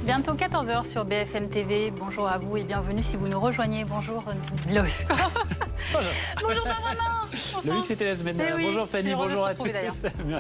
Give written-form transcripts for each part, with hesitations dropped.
Bientôt 14 h sur BFM TV. Bonjour à vous et bienvenue si vous nous rejoignez. Bonjour Loïc. Bonjour Benjamin. Loïc, c'était la semaine dernière. Oui, bonjour Fanny, bonjour à tous.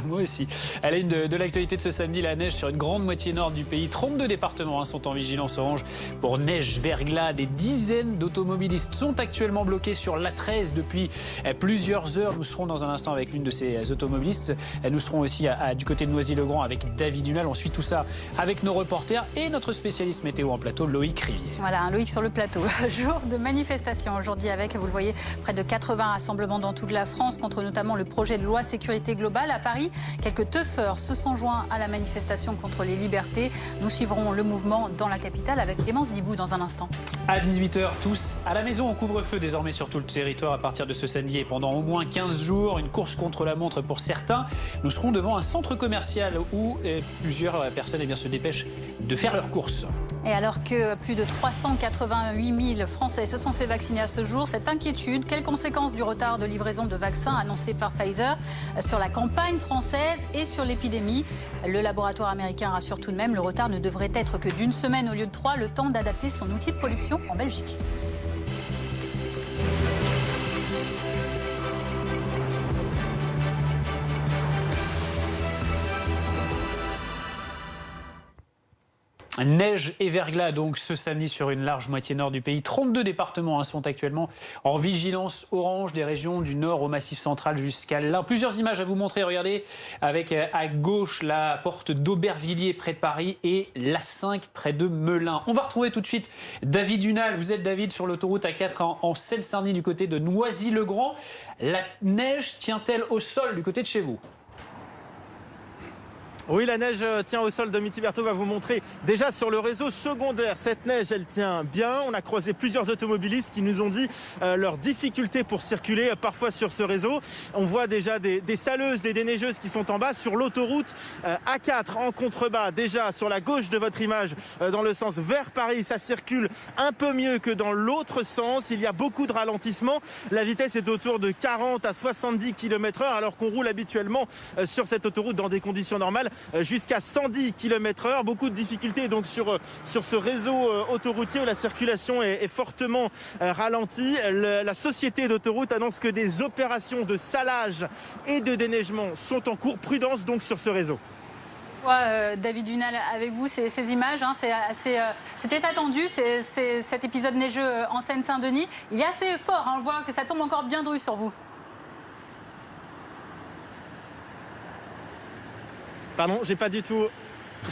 Moi aussi. À la une de l'actualité de ce samedi, la neige sur une grande moitié nord du pays. 32 départements sont en vigilance orange pour neige, verglas. Des dizaines d'automobilistes sont actuellement bloqués sur l'A13 depuis plusieurs heures. Nous serons dans un instant avec l'une de ces automobilistes. Nous serons aussi du côté de Noisy-le-Grand avec David Dunal. On suit tout ça avec nos reporters et notre spécialiste météo en plateau, Loïc Rivière. Voilà, un Loïc sur le plateau. Jour de manifestation aujourd'hui avec, vous le voyez, près de 80 rassemblements dans toute la France contre notamment le projet de loi sécurité globale. À Paris, quelques teufeurs se sont joints à la manifestation contre les libertés. Nous suivrons le mouvement dans la capitale avec Clémence Dibou dans un instant. À 18 h, tous à la maison, on couvre-feu désormais sur tout le territoire à partir de ce samedi et pendant au moins 15 jours. Une course contre la montre pour certains. Nous serons devant un centre commercial où plusieurs personnes se dépêchent de faire leurs courses. Et alors que plus de 388 000 Français se sont fait vacciner à ce jour, cette inquiétude, quelles conséquences du retard de livraison de vaccins annoncé par Pfizer sur la campagne française et sur l'épidémie? Le laboratoire américain rassure tout de même, le retard ne devrait être que d'une semaine au lieu de 3, le temps d'adapter son outil de production en Belgique. Neige et verglas donc ce samedi sur une large moitié nord du pays. 32 départements sont actuellement en vigilance orange, des régions du nord au massif central jusqu'à l'Ain. Plusieurs images à vous montrer, regardez, avec à gauche la porte d'Aubervilliers près de Paris et l'A5 près de Melun. On va retrouver tout de suite David Dunal. Vous êtes David sur l'autoroute A4 en Seine-Saint-Denis du côté de Noisy-le-Grand. La neige tient-elle au sol du côté de chez vous ? Oui, la neige tient au sol. Dominique Berthaud va vous montrer déjà sur le réseau secondaire. Cette neige, elle tient bien. On a croisé plusieurs automobilistes qui nous ont dit leurs difficultés pour circuler parfois sur ce réseau. On voit déjà des saleuses, des déneigeuses qui sont en bas sur l'autoroute A4 en contrebas. Déjà sur la gauche de votre image, dans le sens vers Paris, ça circule un peu mieux que dans l'autre sens. Il y a beaucoup de ralentissements. La vitesse est autour de 40 à 70 km/h alors qu'on roule habituellement sur cette autoroute dans des conditions normales jusqu'à 110 km/h. Beaucoup de difficultés donc sur ce réseau autoroutier où la circulation est fortement ralentie. La société d'autoroute annonce que des opérations de salage et de déneigement sont en cours. Prudence donc sur ce réseau. David Dunal, avec vous, ces images, c'était attendu, cet épisode neigeux en Seine-Saint-Denis. Il est assez fort, on voit que ça tombe encore bien dru sur vous. Pardon, j'ai pas du tout...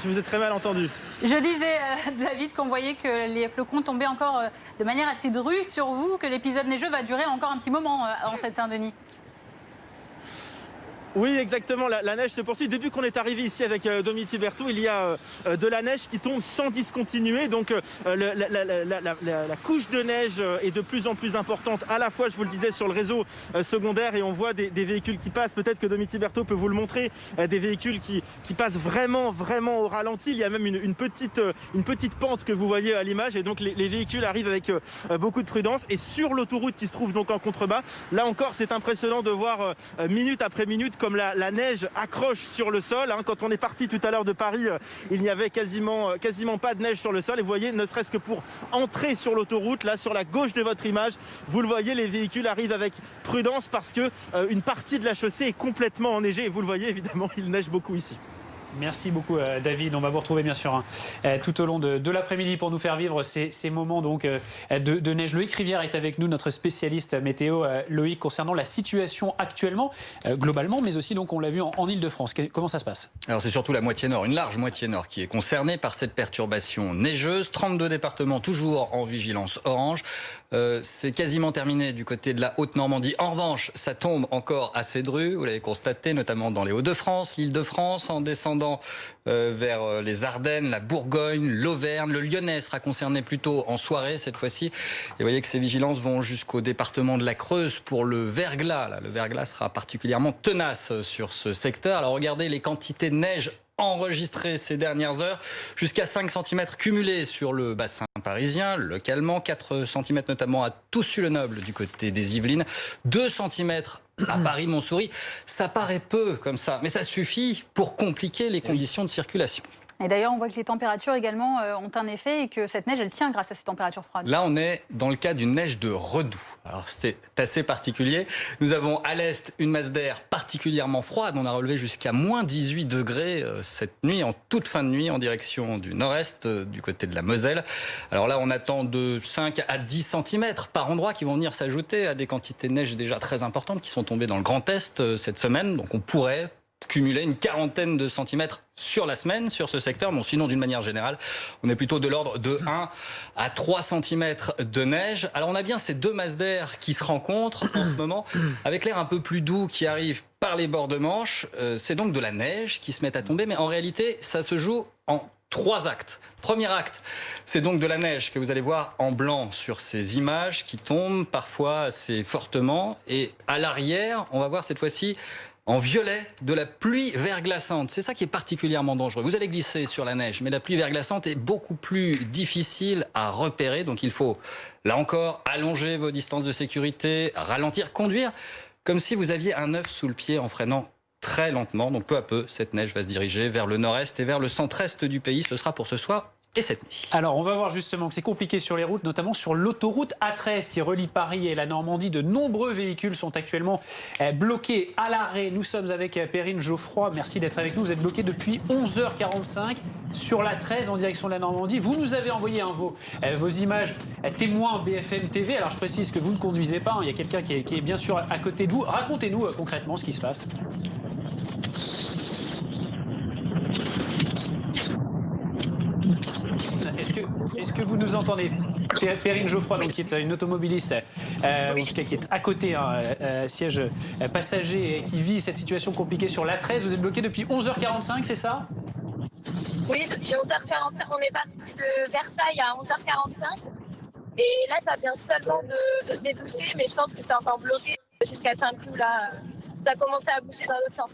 Je vous ai très mal entendu. Je disais, David, qu'on voyait que les flocons tombaient encore de manière assez drue sur vous, que l'épisode neigeux va durer encore un petit moment en Seine-Saint-Denis. Oui, exactement. La neige se poursuit. Depuis qu'on est arrivé ici avec Dominique Berthaud, il y a de la neige qui tombe sans discontinuer. Donc la couche de neige est de plus en plus importante. À la fois, je vous le disais, sur le réseau secondaire et on voit des véhicules qui passent. Peut-être que Dominique Berthaud peut vous le montrer. Des véhicules qui passent vraiment au ralenti. Il y a même une petite pente que vous voyez à l'image. Et donc les véhicules arrivent avec beaucoup de prudence. Et sur l'autoroute qui se trouve donc en contrebas, là encore, c'est impressionnant de voir minute après minute comme la neige accroche sur le sol. Quand on est parti tout à l'heure de Paris, il n'y avait quasiment pas de neige sur le sol. Et vous voyez, ne serait-ce que pour entrer sur l'autoroute, là sur la gauche de votre image, vous le voyez, les véhicules arrivent avec prudence parce que une partie de la chaussée est complètement enneigée. Et vous le voyez, évidemment, il neige beaucoup ici. Merci beaucoup David, on va vous retrouver bien sûr tout au long de l'après-midi pour nous faire vivre ces moments donc, de neige. Loïc Rivière est avec nous, notre spécialiste météo. Loïc, concernant la situation actuellement, globalement, mais aussi donc on l'a vu en Ile-de-France. Comment ça se passe? Alors c'est surtout la moitié nord, une large moitié nord qui est concernée par cette perturbation neigeuse. 32 départements toujours en vigilance orange. C'est quasiment terminé du côté de la Haute-Normandie. En revanche, ça tombe encore assez dru, vous l'avez constaté, notamment dans les Hauts-de-France, l'Île-de-France, en descendant vers les Ardennes, la Bourgogne, l'Auvergne. Le Lyonnais sera concerné plutôt en soirée cette fois-ci. Et vous voyez que ces vigilances vont jusqu'au département de la Creuse pour le verglas. Là, le verglas sera particulièrement tenace sur ce secteur. Alors regardez les quantités de neige enregistrées ces dernières heures, jusqu'à 5 cm cumulés sur le bassin parisien, localement, 4 cm notamment à Toussus-le-Noble du côté des Yvelines, 2 cm à Paris-Montsouris. Ça paraît peu comme ça, mais ça suffit pour compliquer les conditions de circulation. Et d'ailleurs, on voit que les températures également ont un effet et que cette neige, elle tient grâce à ces températures froides. Là, on est dans le cas d'une neige de redoux. Alors, c'était assez particulier. Nous avons à l'est une masse d'air particulièrement froide. On a relevé jusqu'à moins 18 degrés cette nuit, en toute fin de nuit, en direction du nord-est, du côté de la Moselle. Alors là, on attend de 5 à 10 cm par endroit qui vont venir s'ajouter à des quantités de neige déjà très importantes qui sont tombées dans le Grand Est cette semaine. Donc, on pourrait cumuler une quarantaine de centimètres sur la semaine, sur ce secteur. Bon, sinon, d'une manière générale, on est plutôt de l'ordre de 1 à 3 centimètres de neige. Alors, on a bien ces deux masses d'air qui se rencontrent en ce moment, avec l'air un peu plus doux qui arrive par les bords de Manche. C'est donc de la neige qui se met à tomber, mais en réalité, ça se joue en 3 actes. Premier acte, c'est donc de la neige que vous allez voir en blanc sur ces images qui tombent parfois assez fortement. Et à l'arrière, on va voir cette fois-ci en violet, de la pluie verglaçante. C'est ça qui est particulièrement dangereux. Vous allez glisser sur la neige, mais la pluie verglaçante est beaucoup plus difficile à repérer. Donc il faut, là encore, allonger vos distances de sécurité, ralentir, conduire comme si vous aviez un œuf sous le pied en freinant très lentement. Donc peu à peu, cette neige va se diriger vers le nord-est et vers le centre-est du pays. Ce sera pour ce soir et cette nuit. Alors, on va voir justement que c'est compliqué sur les routes, notamment sur l'autoroute A13 qui relie Paris et la Normandie. De nombreux véhicules sont actuellement bloqués à l'arrêt. Nous sommes avec Perrine Geoffroy. Merci d'être avec nous. Vous êtes bloqué depuis 11h45 sur l'A13 en direction de la Normandie. Vous nous avez envoyé vos images témoins BFM TV. Alors, je précise que vous ne conduisez pas. Il y a quelqu'un qui est bien sûr à côté de vous. Racontez-nous concrètement ce qui se passe. Est-ce que vous nous entendez? Perrine Geoffroy, donc, qui est une automobiliste, en tout cas qui est à côté, siège passager, et qui vit cette situation compliquée sur l'A13. Vous êtes bloqué depuis 11h45, c'est ça? Oui, depuis 11h45. On est parti de Versailles à 11h45. Et là, ça vient seulement de se déboucher, mais je pense que c'est encore bloqué jusqu'à Saint-Cloud. Là, ça a commencé à boucher dans l'autre sens.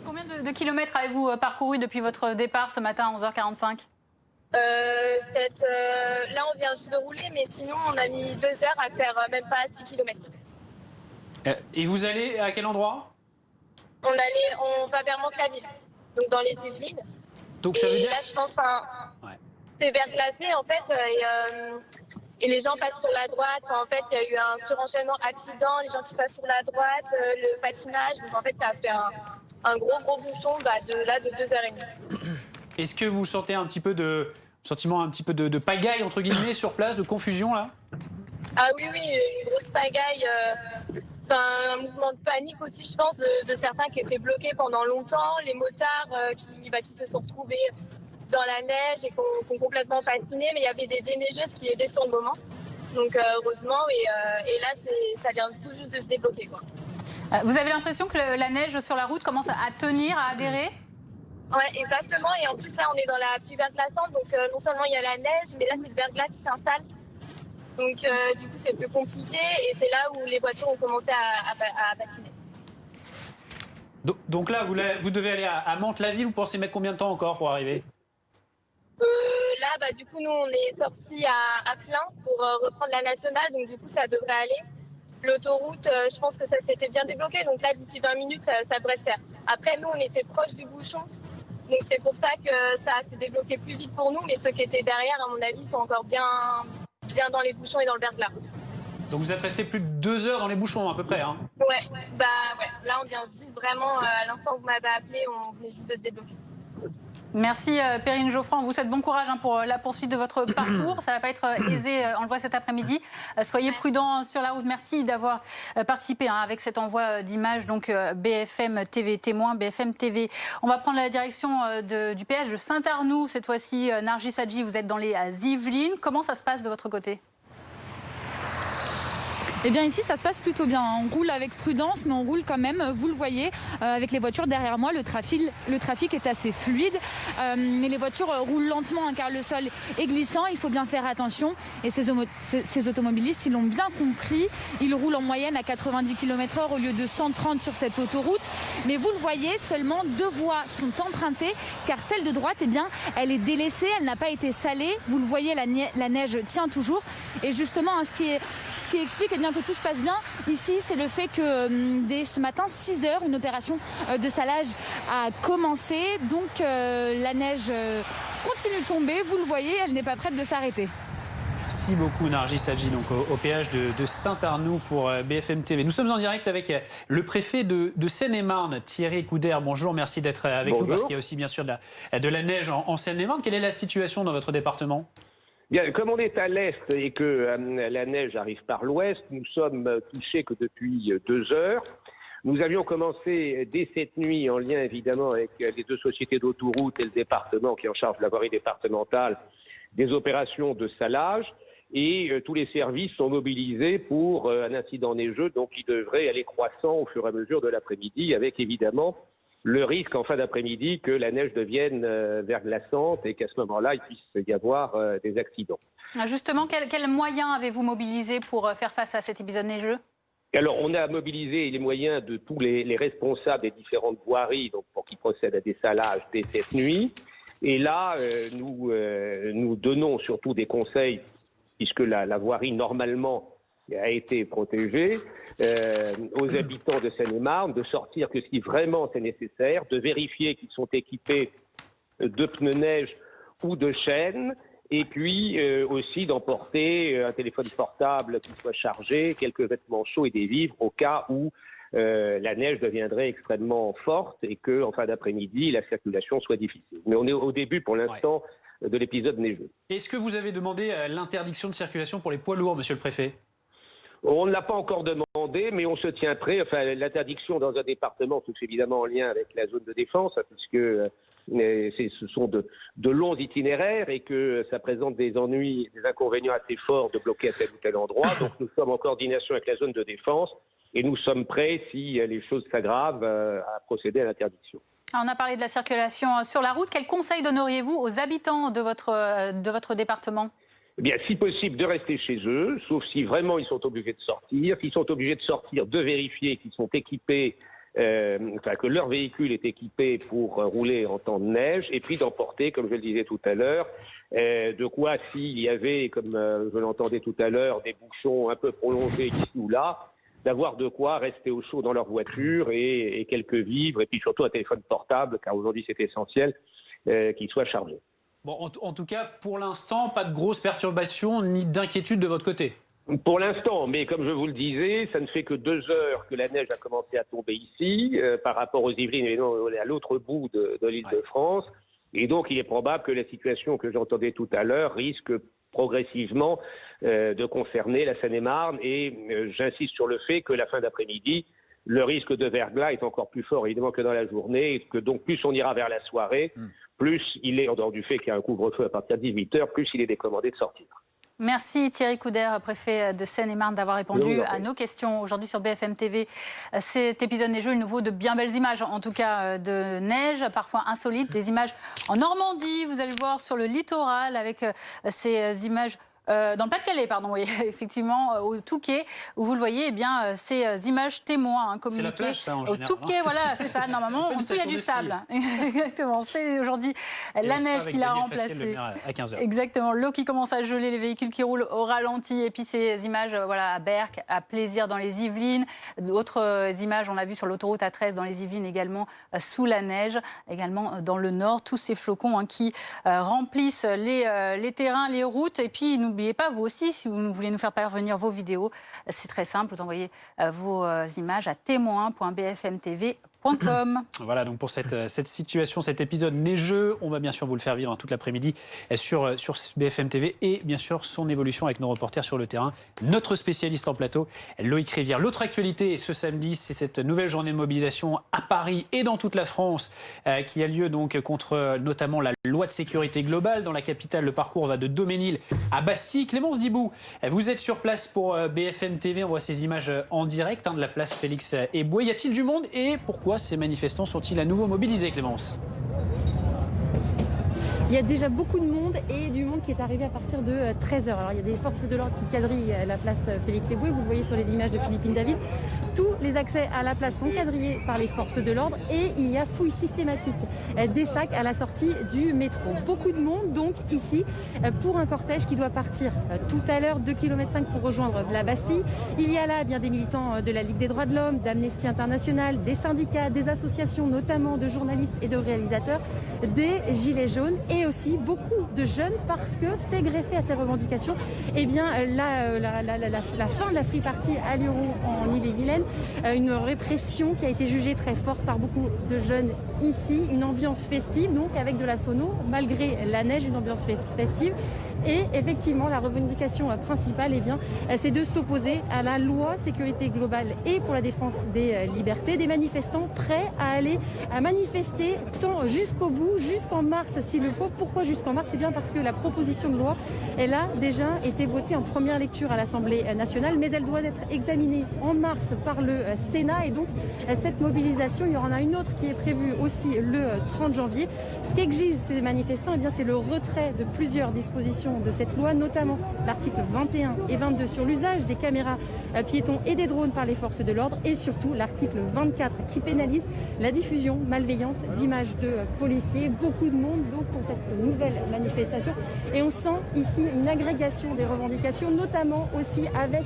Combien de kilomètres avez-vous parcouru depuis votre départ ce matin à 11h45? Peut-être là on vient juste de rouler, mais sinon on a mis 2 heures à faire même pas 6 km. Et vous allez à quel endroit? On va vers Mantes-la-Ville, donc dans les Yvelines. Donc ça veut dire... Là je pense c'est verglacé en fait et les gens passent sur la droite. En fait il y a eu un surenchaînement accident, les gens qui passent sur la droite, le patinage, donc en fait ça a fait un gros bouchon de 2h30. Est-ce que vous sentez un petit peu de sentiment un petit peu de pagaille entre guillemets sur place, de confusion là? Ah oui, une grosse pagaille, un mouvement de panique aussi, je pense, de certains qui étaient bloqués pendant longtemps, les motards qui se sont retrouvés dans la neige et qui ont complètement patiné, mais il y avait des déneigeuses qui aidaient sur le moment. Donc heureusement, et là ça vient tout juste de se débloquer, quoi. Vous avez l'impression que la neige sur la route commence à tenir, à adhérer? Ouais, exactement. Et en plus, là, on est dans la pluie verglaçante. Donc, non seulement il y a la neige, mais là, c'est le verglas qui s'installe. Donc, du coup, c'est plus compliqué. Et c'est là où les voitures ont commencé à patiner. Donc là, vous devez aller à Mantes-la-Ville. Vous pensez mettre combien de temps encore pour arriver? Là, du coup, nous, on est sortis à Flins pour reprendre la nationale. Donc, du coup, ça devrait aller. L'autoroute, je pense que ça s'était bien débloqué. Donc là, d'ici 20 minutes, ça devrait le faire. Après, nous, on était proche du bouchon. Donc c'est pour ça que ça s'est débloqué plus vite pour nous, mais ceux qui étaient derrière, à mon avis, sont encore bien dans les bouchons et dans le verglas. Donc vous êtes resté plus de 2 heures dans les bouchons à peu près, hein? Ouais. Là on vient juste vraiment, à l'instant où vous m'avez appelé, on venait juste de se débloquer. Merci Perrine Geoffroy, on vous souhaite bon courage pour la poursuite de votre parcours. Ça ne va pas être aisé, on le voit cet après-midi. Soyez prudents sur la route. Merci d'avoir participé avec cet envoi d'images. Donc BFM TV témoin, BFM TV. On va prendre la direction du péage de Saint-Arnoux. Cette fois-ci, Nargis Hadji, vous êtes dans les Yvelines. Comment ça se passe de votre côté? Eh bien ici ça se passe plutôt bien, on roule avec prudence mais on roule quand même, vous le voyez avec les voitures derrière moi, le trafic est assez fluide mais les voitures roulent lentement car le sol est glissant, il faut bien faire attention et ces automobilistes ils l'ont bien compris, ils roulent en moyenne à 90 km/h au lieu de 130 sur cette autoroute, mais vous le voyez, seulement 2 voies sont empruntées car celle de droite eh bien, elle est délaissée, elle n'a pas été salée, vous le voyez la neige tient toujours et justement ce qui est Ce qui explique bien que tout se passe bien ici, c'est le fait que dès ce matin, 6 heures, une opération de salage a commencé. Donc la neige continue de tomber, vous le voyez, elle n'est pas prête de s'arrêter. Merci beaucoup Nargis Hadji, donc au péage de Saint-Arnoux pour BFM TV. Nous sommes en direct avec le préfet de Seine-et-Marne, Thierry Coudert. Bonjour, merci d'être avec nous parce qu'il y a aussi bien sûr de la neige en Seine-et-Marne. Quelle est la situation dans votre département ? Bien, comme on est à l'est et que la neige arrive par l'ouest, nous sommes touchés que depuis 2 heures. Nous avions commencé dès cette nuit, en lien évidemment avec les 2 sociétés d'autoroutes et le département qui est en charge de la voirie départementale, des opérations de salage. Et tous les services sont mobilisés pour un incident neigeux, donc qui devrait aller croissant au fur et à mesure de l'après-midi, avec évidemment le risque en fin d'après-midi que la neige devienne verglaçante et qu'à ce moment-là, il puisse y avoir des accidents. Justement, quels moyens avez-vous mobilisés pour faire face à cet épisode neigeux ? Alors, on a mobilisé les moyens de tous les responsables des différentes voiries donc pour qu'ils procèdent à des salages dès cette nuit. Et là, nous donnons surtout des conseils, puisque la voirie, normalement, a été protégée, aux habitants de Seine-et-Marne, de sortir que si vraiment c'est nécessaire, de vérifier qu'ils sont équipés de pneus neige ou de chaînes, et puis aussi d'emporter un téléphone portable qui soit chargé, quelques vêtements chauds et des vivres au cas où la neige deviendrait extrêmement forte et qu'en fin d'après-midi, la circulation soit difficile. Mais on est au début, pour l'instant, de l'épisode neigeux. Est-ce que vous avez demandé l'interdiction de circulation pour les poids lourds, monsieur le préfet ? On ne l'a pas encore demandé, mais on se tient prêt. Enfin, l'interdiction dans un département, tout évidemment en lien avec la zone de défense, puisque ce sont de longs itinéraires et que ça présente des ennuis, des inconvénients assez forts de bloquer à tel ou tel endroit. Donc nous sommes en coordination avec la zone de défense et nous sommes prêts, si les choses s'aggravent, à procéder à l'interdiction. On a parlé de la circulation sur la route. Quel conseil donneriez-vous aux habitants de votre département ? Eh bien, si possible, de rester chez eux, sauf si vraiment ils sont obligés de sortir. S'ils sont obligés de sortir, de vérifier qu'ils sont équipés, que leur véhicule est équipé pour rouler en temps de neige, et puis d'emporter, comme je le disais tout à l'heure, de quoi, s'il y avait, comme je l'entendais tout à l'heure, des bouchons un peu prolongés ici ou là, d'avoir de quoi rester au chaud dans leur voiture et quelques vivres, et puis surtout un téléphone portable, car aujourd'hui c'est essentiel, qu'il soit chargé. Bon, en tout cas, pour l'instant, pas de grosses perturbations ni d'inquiétude de votre côté. Pour l'instant, mais comme je vous le disais, ça ne fait que 2 heures que la neige a commencé à tomber ici, par rapport aux Yvelines et à l'autre bout de l'île de France. Et donc, il est probable que la situation que j'entendais tout à l'heure risque progressivement de concerner la Seine-et-Marne. Et j'insiste sur le fait que la fin d'après-midi, le risque de verglas est encore plus fort, évidemment, que dans la journée. Et que donc, plus on ira vers la soirée, plus il est, en dehors du fait qu'il y a un couvre-feu à partir de 18h, plus il est décommandé de sortir. Merci Thierry Coudert, préfet de Seine-et-Marne, d'avoir répondu à nos questions aujourd'hui sur BFM TV. Cet épisode neigeux, il nous vaut de bien belles images, en tout cas de neige, parfois insolites, des images en Normandie, vous allez le voir sur le littoral avec ces images. Dans le Pas-de-Calais, pardon, oui, effectivement, au Touquet, où vous le voyez, eh bien, ces images témoins communiquées. C'est la plage, ça, en général, au Touquet, voilà, c'est ça. Normalement, en dessous, il y a du sable. Exactement. C'est aujourd'hui la neige qui l'a remplacée. À 15h. Exactement. L'eau qui commence à geler, les véhicules qui roulent au ralenti. Et puis ces images, voilà, à Berck, à Plaisir dans les Yvelines. D'autres images, on l'a vu sur l'autoroute A13 dans les Yvelines également, sous la neige. Également dans le nord, tous ces flocons qui remplissent les terrains, les routes. Et puis, n'oubliez pas, vous aussi, si vous voulez nous faire parvenir vos vidéos, c'est très simple, vous envoyez vos images à témoin.bfmtv.com. Voilà, donc pour cette situation, cet épisode neigeux, on va bien sûr vous le faire vivre toute l'après-midi sur BFM TV et bien sûr son évolution avec nos reporters sur le terrain. Notre spécialiste en plateau, Loïc Rivière. L'autre actualité ce samedi, c'est cette nouvelle journée de mobilisation à Paris et dans toute la France qui a lieu donc contre notamment la loi de sécurité globale. Dans la capitale, le parcours va de Daumesnil à Bastille. Clémence Dibou, vous êtes sur place pour BFM TV. On voit ces images en direct de la place Félix-Éboué. Y a-t-il du monde et pourquoi ces manifestants sont-ils à nouveau mobilisés, Clémence ? Il y a déjà beaucoup de monde et du monde qui est arrivé à partir de 13h. Alors il y a des forces de l'ordre qui quadrillent la place Félix-Éboué. Vous le voyez sur les images de Philippine David. Tous les accès à la place sont quadrillés par les forces de l'ordre et il y a fouille systématique des sacs à la sortie du métro. Beaucoup de monde donc ici pour un cortège qui doit partir tout à l'heure, 2,5 km pour rejoindre la Bastille. Il y a là bien des militants de la Ligue des droits de l'homme, d'Amnesty International, des syndicats, des associations notamment de journalistes et de réalisateurs, des Gilets jaunes et aussi beaucoup de jeunes parce que c'est greffé à ces revendications. Eh bien la fin de la Free Party à Lyon en Ille-et-Vilaine, une répression qui a été jugée très forte par beaucoup de jeunes ici, une ambiance festive donc avec de la sono malgré la neige, une ambiance festive. Et effectivement, la revendication principale, eh bien, c'est de s'opposer à la loi sécurité globale et pour la défense des libertés. Des manifestants prêts à manifester tant jusqu'au bout, jusqu'en mars s'il le faut. Pourquoi jusqu'en mars? C'est bien parce que la proposition de loi, elle a déjà été votée en première lecture à l'Assemblée nationale, mais elle doit être examinée en mars par le Sénat. Et donc, cette mobilisation, il y en a une autre qui est prévue aussi le 30 janvier. Ce qu'exigent ces manifestants, eh bien, c'est le retrait de plusieurs dispositions de cette loi, notamment l'article 21 et 22 sur l'usage des caméras piétons et des drones par les forces de l'ordre et surtout l'article 24 qui pénalise la diffusion malveillante d'images de policiers. Beaucoup de monde donc pour cette nouvelle manifestation et on sent ici une agrégation des revendications, notamment aussi avec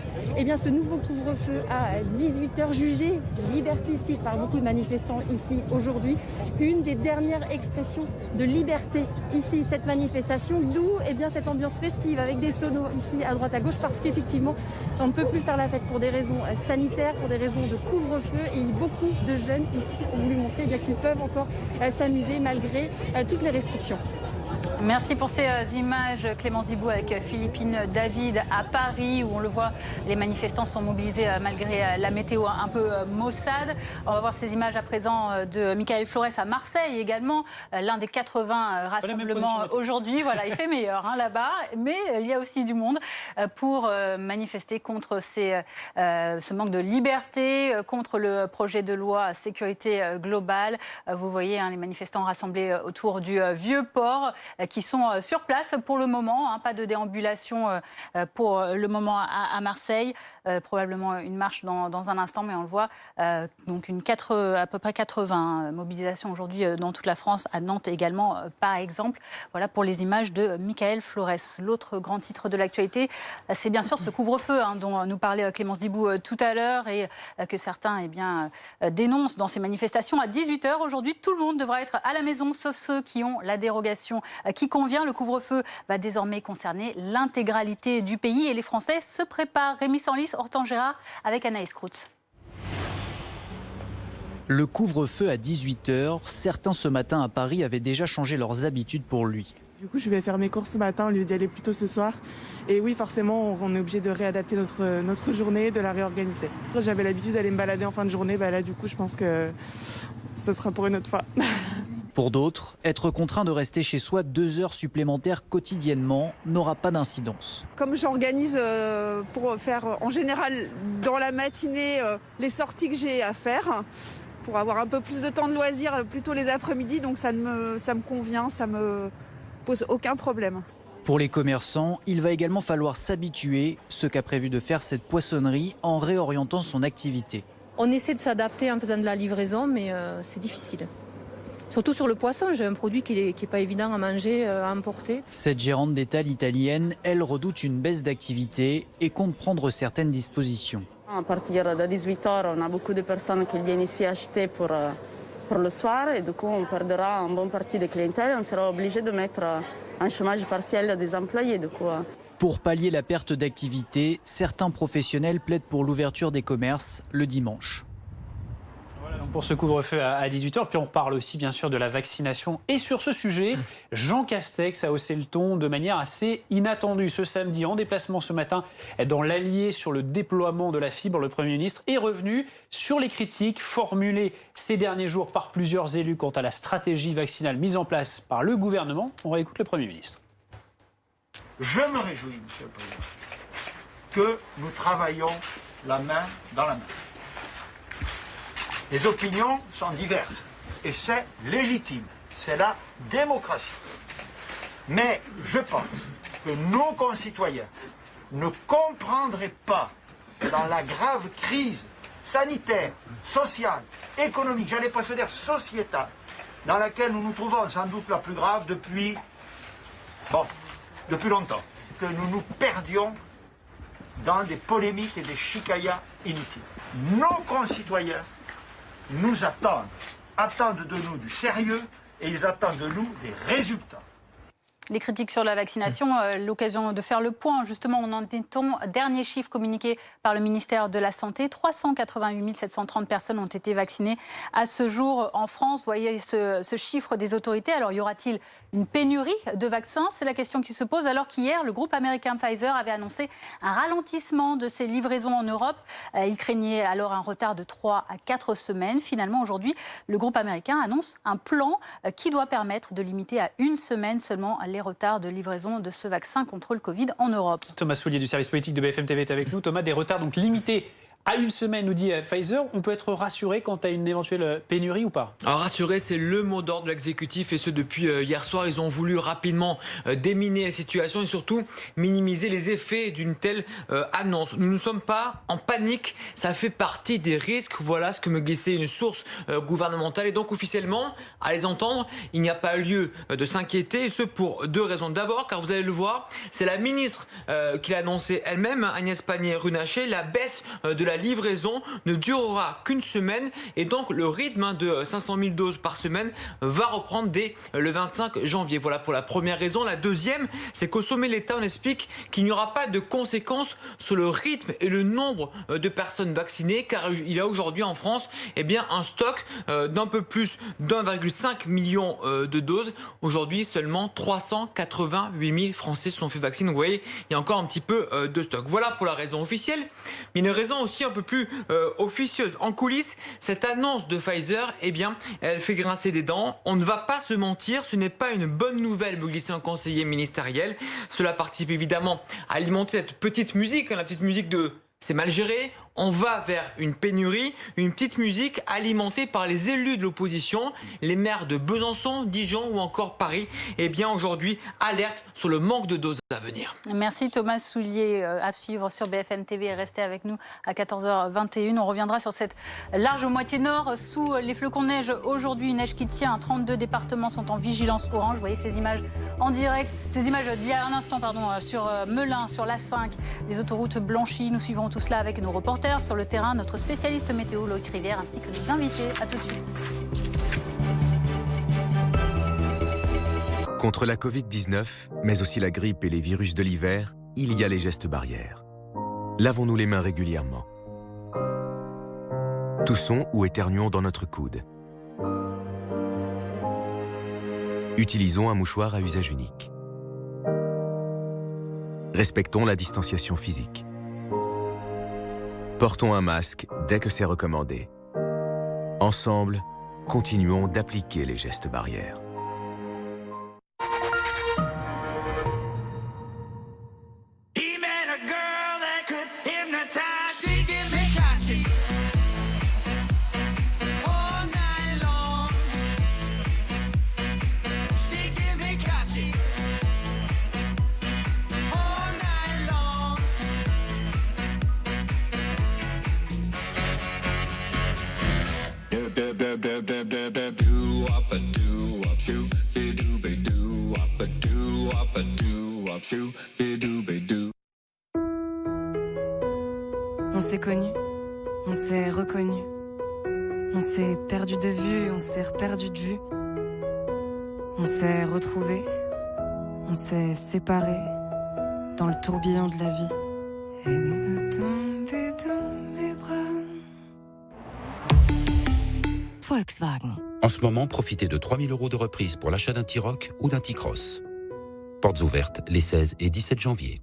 ce nouveau couvre-feu à 18h jugé liberticide par beaucoup de manifestants ici aujourd'hui. Une des dernières expressions de liberté ici, cette manifestation, d'où cette ambiance festive avec des sonos ici à droite à gauche parce qu'effectivement on ne peut plus faire la fête pour des raisons sanitaires, pour des raisons de couvre-feu et beaucoup de jeunes ici ont voulu montrer qu'ils peuvent encore s'amuser malgré toutes les restrictions. Merci pour ces images, Clémence Dibou, avec Philippine David à Paris, où on le voit, les manifestants sont mobilisés malgré la météo un peu maussade. On va voir ces images à présent de Michael Flores à Marseille également, l'un des 80 rassemblements aujourd'hui. Voilà, il fait meilleur là-bas, mais il y a aussi du monde pour manifester contre ce manque de liberté, contre le projet de loi sécurité globale. Vous voyez les manifestants rassemblés autour du Vieux-Port, qui sont sur place pour le moment. Pas de déambulation pour le moment à Marseille. Probablement une marche dans un instant, mais on le voit. Donc à peu près 80 mobilisations aujourd'hui dans toute la France, à Nantes également, par exemple. Voilà pour les images de Michael Flores. L'autre grand titre de l'actualité, c'est bien sûr ce couvre-feu dont nous parlait Clémence Dibou tout à l'heure et que certains dénoncent dans ces manifestations. À 18h aujourd'hui, tout le monde devra être à la maison, sauf ceux qui ont la dérogation qui convient. Le couvre-feu va désormais concerner l'intégralité du pays et les Français se préparent. Rémi Senlis, Hortense Gérard avec Anaïs Kroutz. Le couvre-feu à 18h, certains ce matin à Paris avaient déjà changé leurs habitudes pour lui. Du coup, je vais faire mes courses ce matin au lieu d'y aller plus tôt ce soir. Et oui, forcément, on est obligé de réadapter notre journée, de la réorganiser. J'avais l'habitude d'aller me balader en fin de journée. Là, du coup, je pense que ce sera pour une autre fois. Pour d'autres, être contraint de rester chez soi 2 heures supplémentaires quotidiennement n'aura pas d'incidence. Comme j'organise pour faire en général dans la matinée les sorties que j'ai à faire, pour avoir un peu plus de temps de loisirs plutôt les après-midi, donc ça me convient, ça me pose aucun problème. Pour les commerçants, il va également falloir s'habituer, ce qu'a prévu de faire cette poissonnerie en réorientant son activité. On essaie de s'adapter en faisant de la livraison, mais c'est difficile. Surtout sur le poisson, j'ai un produit qui n'est pas évident à manger, à emporter. Cette gérante d'étal italienne, elle redoute une baisse d'activité et compte prendre certaines dispositions. À partir de 18h, on a beaucoup de personnes qui viennent ici acheter pour le soir et du coup on perdra une bonne partie de clientèle. On sera obligé de mettre un chômage partiel des employés. Pour pallier la perte d'activité, certains professionnels plaident pour l'ouverture des commerces le dimanche. Pour ce couvre-feu à 18h. Puis on reparle aussi bien sûr de la vaccination. Et sur ce sujet, Jean Castex a haussé le ton de manière assez inattendue. Ce samedi, en déplacement ce matin dans l'Allier sur le déploiement de la fibre, le Premier ministre est revenu sur les critiques formulées ces derniers jours par plusieurs élus quant à la stratégie vaccinale mise en place par le gouvernement. On réécoute le Premier ministre. Je me réjouis, Monsieur le Président, que nous travaillons la main dans la main. Les opinions sont diverses et c'est légitime, c'est la démocratie. Mais je pense que nos concitoyens ne comprendraient pas, dans la grave crise sanitaire, sociale, économique, j'allais presque dire sociétale, dans laquelle nous nous trouvons, sans doute la plus grave depuis longtemps, que nous nous perdions dans des polémiques et des chicayas inutiles. Nos concitoyens nous attendent de nous du sérieux et ils attendent de nous des résultats. Les critiques sur la vaccination, l'occasion de faire le point. Justement, on en est au dernier chiffre communiqué par le ministère de la Santé. 388 730 personnes ont été vaccinées à ce jour en France. Vous voyez ce chiffre des autorités. Alors, y aura-t-il une pénurie de vaccins? C'est la question qui se pose. Alors qu'hier, le groupe américain Pfizer avait annoncé un ralentissement de ses livraisons en Europe. Il craignait alors un retard de 3 à 4 semaines. Finalement, aujourd'hui, le groupe américain annonce un plan qui doit permettre de limiter à 1 semaine seulement les retards de livraison de ce vaccin contre le Covid en Europe. Thomas Soulier du service politique de BFM TV est avec nous. Thomas, des retards donc limités à 1 semaine, nous dit Pfizer. On peut être rassuré quant à une éventuelle pénurie ou pas? Alors rassuré, c'est le mot d'ordre de l'exécutif et ce depuis hier soir. Ils ont voulu rapidement déminer la situation et surtout minimiser les effets d'une telle annonce. Nous ne sommes pas en panique, ça fait partie des risques. Voilà ce que me glissait une source gouvernementale et donc officiellement, à les entendre, il n'y a pas lieu de s'inquiéter et ce pour 2 raisons. D'abord, car vous allez le voir, c'est la ministre qui l'a annoncé elle-même, Agnès Pannier-Runacher, la baisse de la livraison ne durera qu'1 semaine et donc le rythme de 500 000 doses par semaine va reprendre dès le 25 janvier. Voilà pour la première raison. La deuxième, c'est qu'au sommet de l'État, on explique qu'il n'y aura pas de conséquences sur le rythme et le nombre de personnes vaccinées car il y a aujourd'hui en France un stock d'un peu plus d'1,5 million de doses. Aujourd'hui, seulement 388 000 Français se sont fait vacciner. Donc vous voyez, il y a encore un petit peu de stock. Voilà pour la raison officielle. Mais une raison aussi un peu plus officieuse. En coulisses, cette annonce de Pfizer, elle fait grincer des dents. On ne va pas se mentir, ce n'est pas une bonne nouvelle, me glissait un conseiller ministériel. Cela participe évidemment à alimenter cette petite musique, la petite musique de « c'est mal géré ». On va vers une pénurie, une petite musique alimentée par les élus de l'opposition, les maires de Besançon, Dijon ou encore Paris. Aujourd'hui, alerte sur le manque de doses à venir. Merci Thomas Soulier, à suivre sur BFM TV. Restez avec nous à 14h21. On reviendra sur cette large moitié nord sous les flocons de neige. Aujourd'hui, une neige qui tient. 32 départements sont en vigilance orange. Vous voyez ces images en direct, ces images d'il y a un instant, sur Melun, sur l'A5, les autoroutes blanchies. Nous suivrons tout cela avec nos reporters sur le terrain, notre spécialiste météo Loïc Rivière ainsi que nos invités. À tout de suite. Contre la Covid-19, mais aussi la grippe et les virus de l'hiver, il y a les gestes barrières. Lavons-nous les mains régulièrement. Toussons ou éternuons dans notre coude. Utilisons un mouchoir à usage unique. Respectons la distanciation physique. Portons un masque dès que c'est recommandé. Ensemble, continuons d'appliquer les gestes barrières. On s'est connus, on s'est reconnus, on s'est perdu de vue, on s'est reperdu de vue, on s'est retrouvés, on s'est séparés dans le tourbillon de la vie. Et nous tomber dans les bras. Volkswagen. En ce moment, profitez de 3 000 € de reprise pour l'achat d'un T-Roc ou d'un T-Cross. Portes ouvertes les 16 et 17 janvier.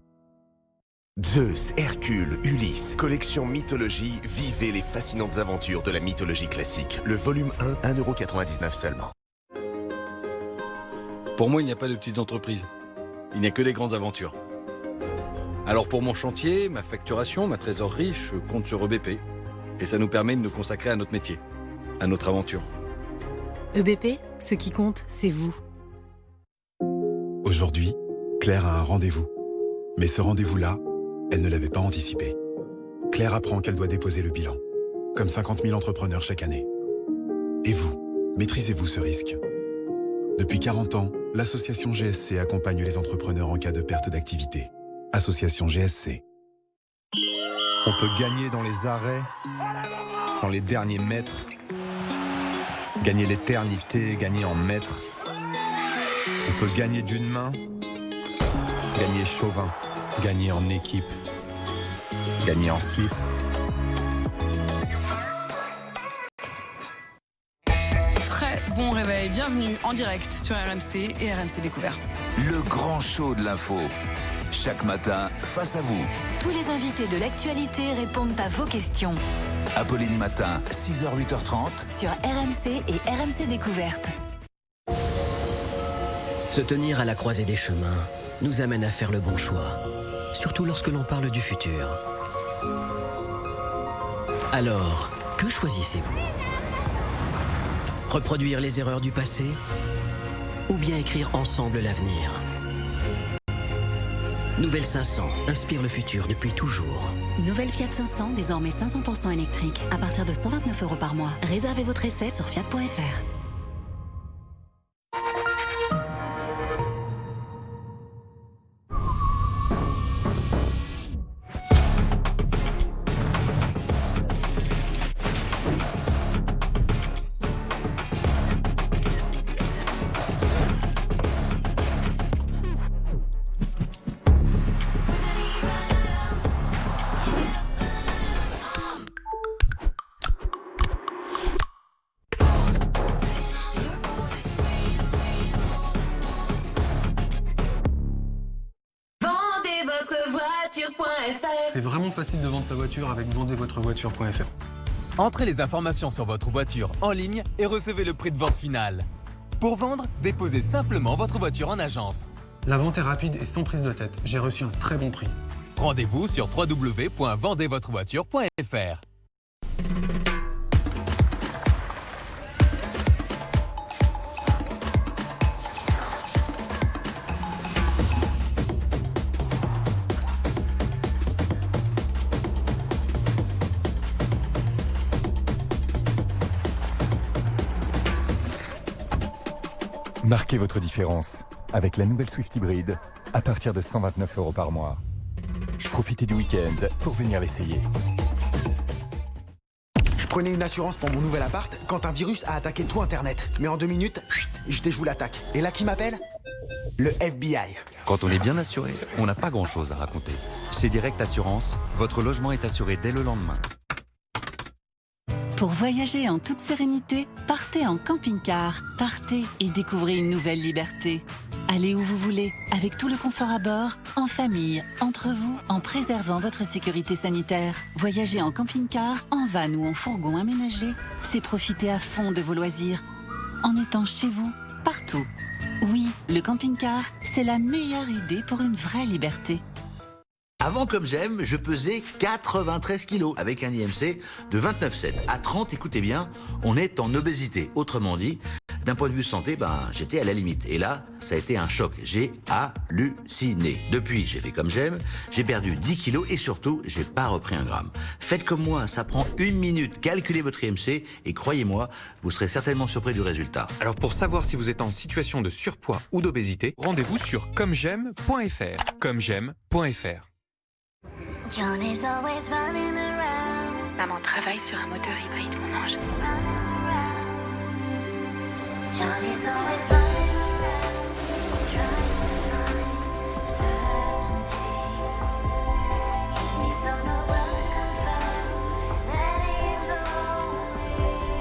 Zeus, Hercule, Ulysse, collection mythologie, vivez les fascinantes aventures de la mythologie classique. Le volume 1, 1,99 € seulement. Pour moi, il n'y a pas de petites entreprises. Il n'y a que des grandes aventures. Alors pour mon chantier, ma facturation, ma trésorerie, je compte sur EBP. Et ça nous permet de nous consacrer à notre métier, à notre aventure. EBP, ce qui compte, c'est vous. Aujourd'hui, Claire a un rendez-vous. Mais ce rendez-vous-là, elle ne l'avait pas anticipé. Claire apprend qu'elle doit déposer le bilan. comme 50 000 entrepreneurs chaque année. Et vous, maîtrisez-vous ce risque? Depuis 40 ans, l'association GSC accompagne les entrepreneurs en cas de perte d'activité. Association GSC. On peut gagner dans les arrêts, dans les derniers mètres, gagner l'éternité, gagner en mètres. On peut gagner d'une main, gagner chauvin, gagner en équipe, gagner en slip. Très bon réveil, bienvenue en direct sur RMC et RMC Découverte. Le grand show de l'info. Chaque matin, face à vous. Tous les invités de l'actualité répondent à vos questions. Apolline Matin, 6h, 8h30. Sur RMC et RMC Découverte. Se tenir à la croisée des chemins nous amène à faire le bon choix. Surtout lorsque l'on parle du futur. Alors, que choisissez-vous? Reproduire les erreurs du passé? Ou bien écrire ensemble l'avenir? Nouvelle 500 inspire le futur depuis toujours. Nouvelle Fiat 500, désormais 500% électrique, à partir de 129 € par mois. Réservez votre essai sur fiat.fr. C'est vraiment facile de vendre sa voiture avec vendezvotrevoiture.fr. Entrez les informations sur votre voiture en ligne et recevez le prix de vente final. Pour vendre, déposez simplement votre voiture en agence. La vente est rapide et sans prise de tête. J'ai reçu un très bon prix. Rendez-vous sur www.vendezvotrevoiture.fr. Marquez votre différence avec la nouvelle Swift hybride à partir de 129 € par mois. Profitez du week-end pour venir l'essayer. Je prenais une assurance pour mon nouvel appart quand un virus a attaqué tout Internet. Mais en 2 minutes, je déjoue l'attaque. Et là, qui m'appelle? Le FBI. Quand on est bien assuré, on n'a pas grand-chose à raconter. Chez Direct Assurance, votre logement est assuré dès le lendemain. Pour voyager en toute sérénité, partez en camping-car. Partez et découvrez une nouvelle liberté. Allez où vous voulez, avec tout le confort à bord, en famille, entre vous, en préservant votre sécurité sanitaire. Voyager en camping-car, en van ou en fourgon aménagé, c'est profiter à fond de vos loisirs, en étant chez vous, partout. Oui, le camping-car, c'est la meilleure idée pour une vraie liberté. Avant Comme J'aime, je pesais 93 kilos avec un IMC de 29,7. À 30, écoutez bien, on est en obésité. Autrement dit, d'un point de vue santé, j'étais à la limite. Et là, ça a été un choc. J'ai halluciné. Depuis, j'ai fait Comme J'aime, j'ai perdu 10 kilos et surtout, j'ai pas repris un gramme. Faites comme moi, ça prend 1 minute. Calculez votre IMC et croyez-moi, vous serez certainement surpris du résultat. Alors pour savoir si vous êtes en situation de surpoids ou d'obésité, rendez-vous sur commej'aime.fr. commej'aime.fr. Maman travaille sur un moteur hybride, mon ange.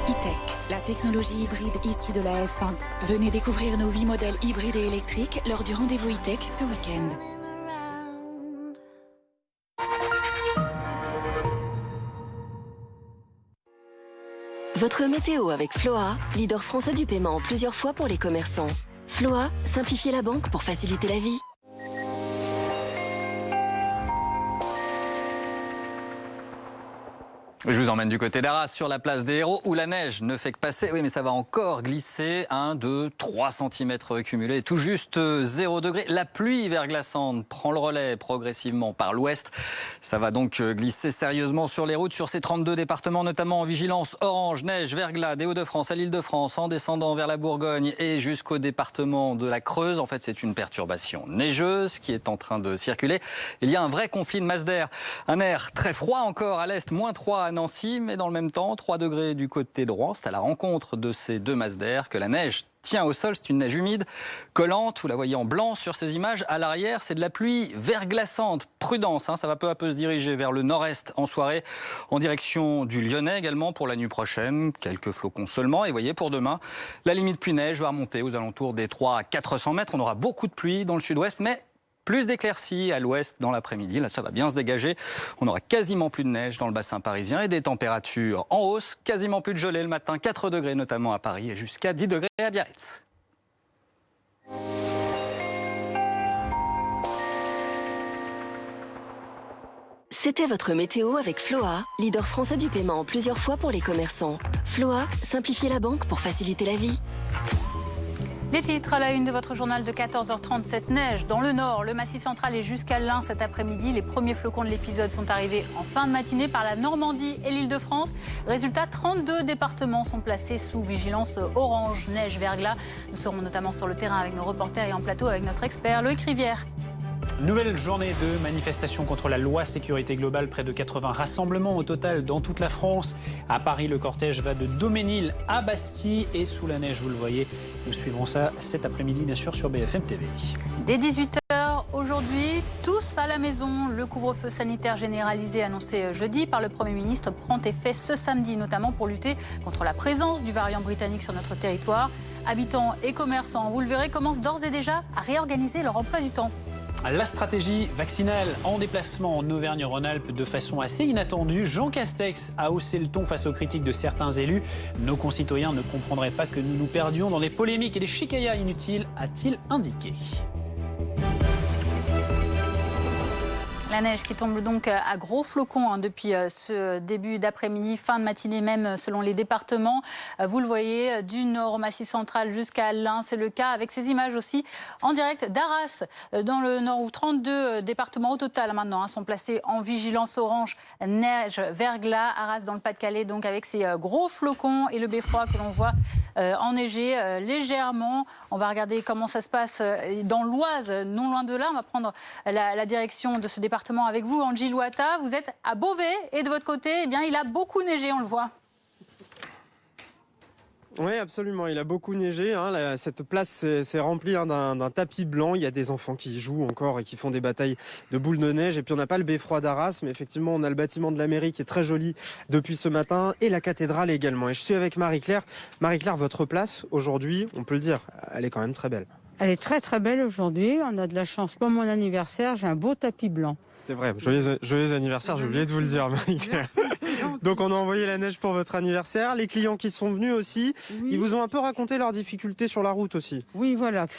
E-Tech, la technologie hybride issue de la F1. Venez découvrir nos 8 modèles hybrides et électriques lors du rendez-vous E-Tech ce week-end. Votre météo avec Floa, leader français du paiement plusieurs fois pour les commerçants. Floa, simplifiez la banque pour faciliter la vie. Je vous emmène du côté d'Arras, sur la place des Héros, où la neige ne fait que passer. Oui, mais ça va encore glisser 1, 2, 3 cm cumulés, tout juste 0 degré. La pluie verglaçante prend le relais progressivement par l'ouest. Ça va donc glisser sérieusement sur les routes, sur ces 32 départements, notamment en vigilance orange, neige, verglas, des Hauts-de-France à l'Île-de-France, en descendant vers la Bourgogne et jusqu'au département de la Creuse. En fait, c'est une perturbation neigeuse qui est en train de circuler. Il y a un vrai conflit de masse d'air. Un air très froid encore à l'est, -3 à Nancy, mais dans le même temps, 3 degrés du côté de Rouen. C'est à la rencontre de ces deux masses d'air que la neige tient au sol. C'est une neige humide, collante. Vous la voyez en blanc sur ces images. À l'arrière, c'est de la pluie verglaçante. Prudence, ça va peu à peu se diriger vers le nord-est en soirée, en direction du Lyonnais également pour la nuit prochaine. Quelques flocons seulement. Et vous voyez, pour demain, la limite pluie-neige va remonter aux alentours des 300 à 400 mètres. On aura beaucoup de pluie dans le sud-ouest, mais plus d'éclaircies à l'ouest dans l'après-midi. Là, ça va bien se dégager. On aura quasiment plus de neige dans le bassin parisien et des températures en hausse. Quasiment plus de gelée le matin, 4 degrés notamment à Paris et jusqu'à 10 degrés à Biarritz. C'était votre météo avec Floa, leader français du paiement plusieurs fois pour les commerçants. Floa, simplifiez la banque pour faciliter la vie. Les titres à la une de votre journal de 14h30, cette neige dans le nord, le Massif central et jusqu'à l'Ain cet après-midi. Les premiers flocons de l'épisode sont arrivés en fin de matinée par la Normandie et l'Île-de-France. Résultat, 32 départements sont placés sous vigilance orange, neige, verglas. Nous serons notamment sur le terrain avec nos reporters et en plateau avec notre expert Loïc Rivière. Nouvelle journée de manifestation contre la loi sécurité globale. Près de 80 rassemblements au total dans toute la France. À Paris, le cortège va de Daumesnil à Bastille et sous la neige, vous le voyez. Nous suivrons ça cet après-midi, bien sûr, sur BFM TV. Dès 18h aujourd'hui, tous à la maison. Le couvre-feu sanitaire généralisé annoncé jeudi par le Premier ministre prend effet ce samedi, notamment pour lutter contre la présence du variant britannique sur notre territoire. Habitants et commerçants, vous le verrez, commencent d'ores et déjà à réorganiser leur emploi du temps. La stratégie vaccinale en déplacement en Auvergne-Rhône-Alpes de façon assez inattendue. Jean Castex a haussé le ton face aux critiques de certains élus. Nos concitoyens ne comprendraient pas que nous nous perdions dans des polémiques et des chicayas inutiles, a-t-il indiqué. La neige qui tombe donc à gros flocons depuis ce début d'après-midi, fin de matinée même selon les départements. Vous le voyez, du nord au Massif central jusqu'à l'Ain, c'est le cas avec ces images aussi en direct d'Arras dans le nord où 32 départements au total maintenant sont placés en vigilance orange, neige, verglas. Arras dans le Pas-de-Calais donc avec ces gros flocons et le beffroi que l'on voit enneiger légèrement. On va regarder comment ça se passe dans l'Oise, non loin de là. On va prendre la direction de ce département avec vous, Angie Louata. Vous êtes à Beauvais et de votre côté, eh bien, il a beaucoup neigé, on le voit. Oui, absolument. Il a beaucoup neigé. Cette place s'est remplie d'un tapis blanc. Il y a des enfants qui jouent encore et qui font des batailles de boules de neige. Et puis on n'a pas le beffroi d'Arras, mais effectivement, on a le bâtiment de la mairie qui est très joli depuis ce matin et la cathédrale également. Et je suis avec Marie-Claire. Marie-Claire, votre place aujourd'hui, on peut le dire, elle est quand même très belle. Elle est très très belle aujourd'hui. On a de la chance pour mon anniversaire. J'ai un beau tapis blanc. C'est vrai, joyeux anniversaire, j'ai oublié de vous le dire, Marie-Claire. Donc on a envoyé la neige pour votre anniversaire. Les clients qui sont venus aussi, oui. Ils vous ont un peu raconté leurs difficultés sur la route aussi. Oui, voilà, que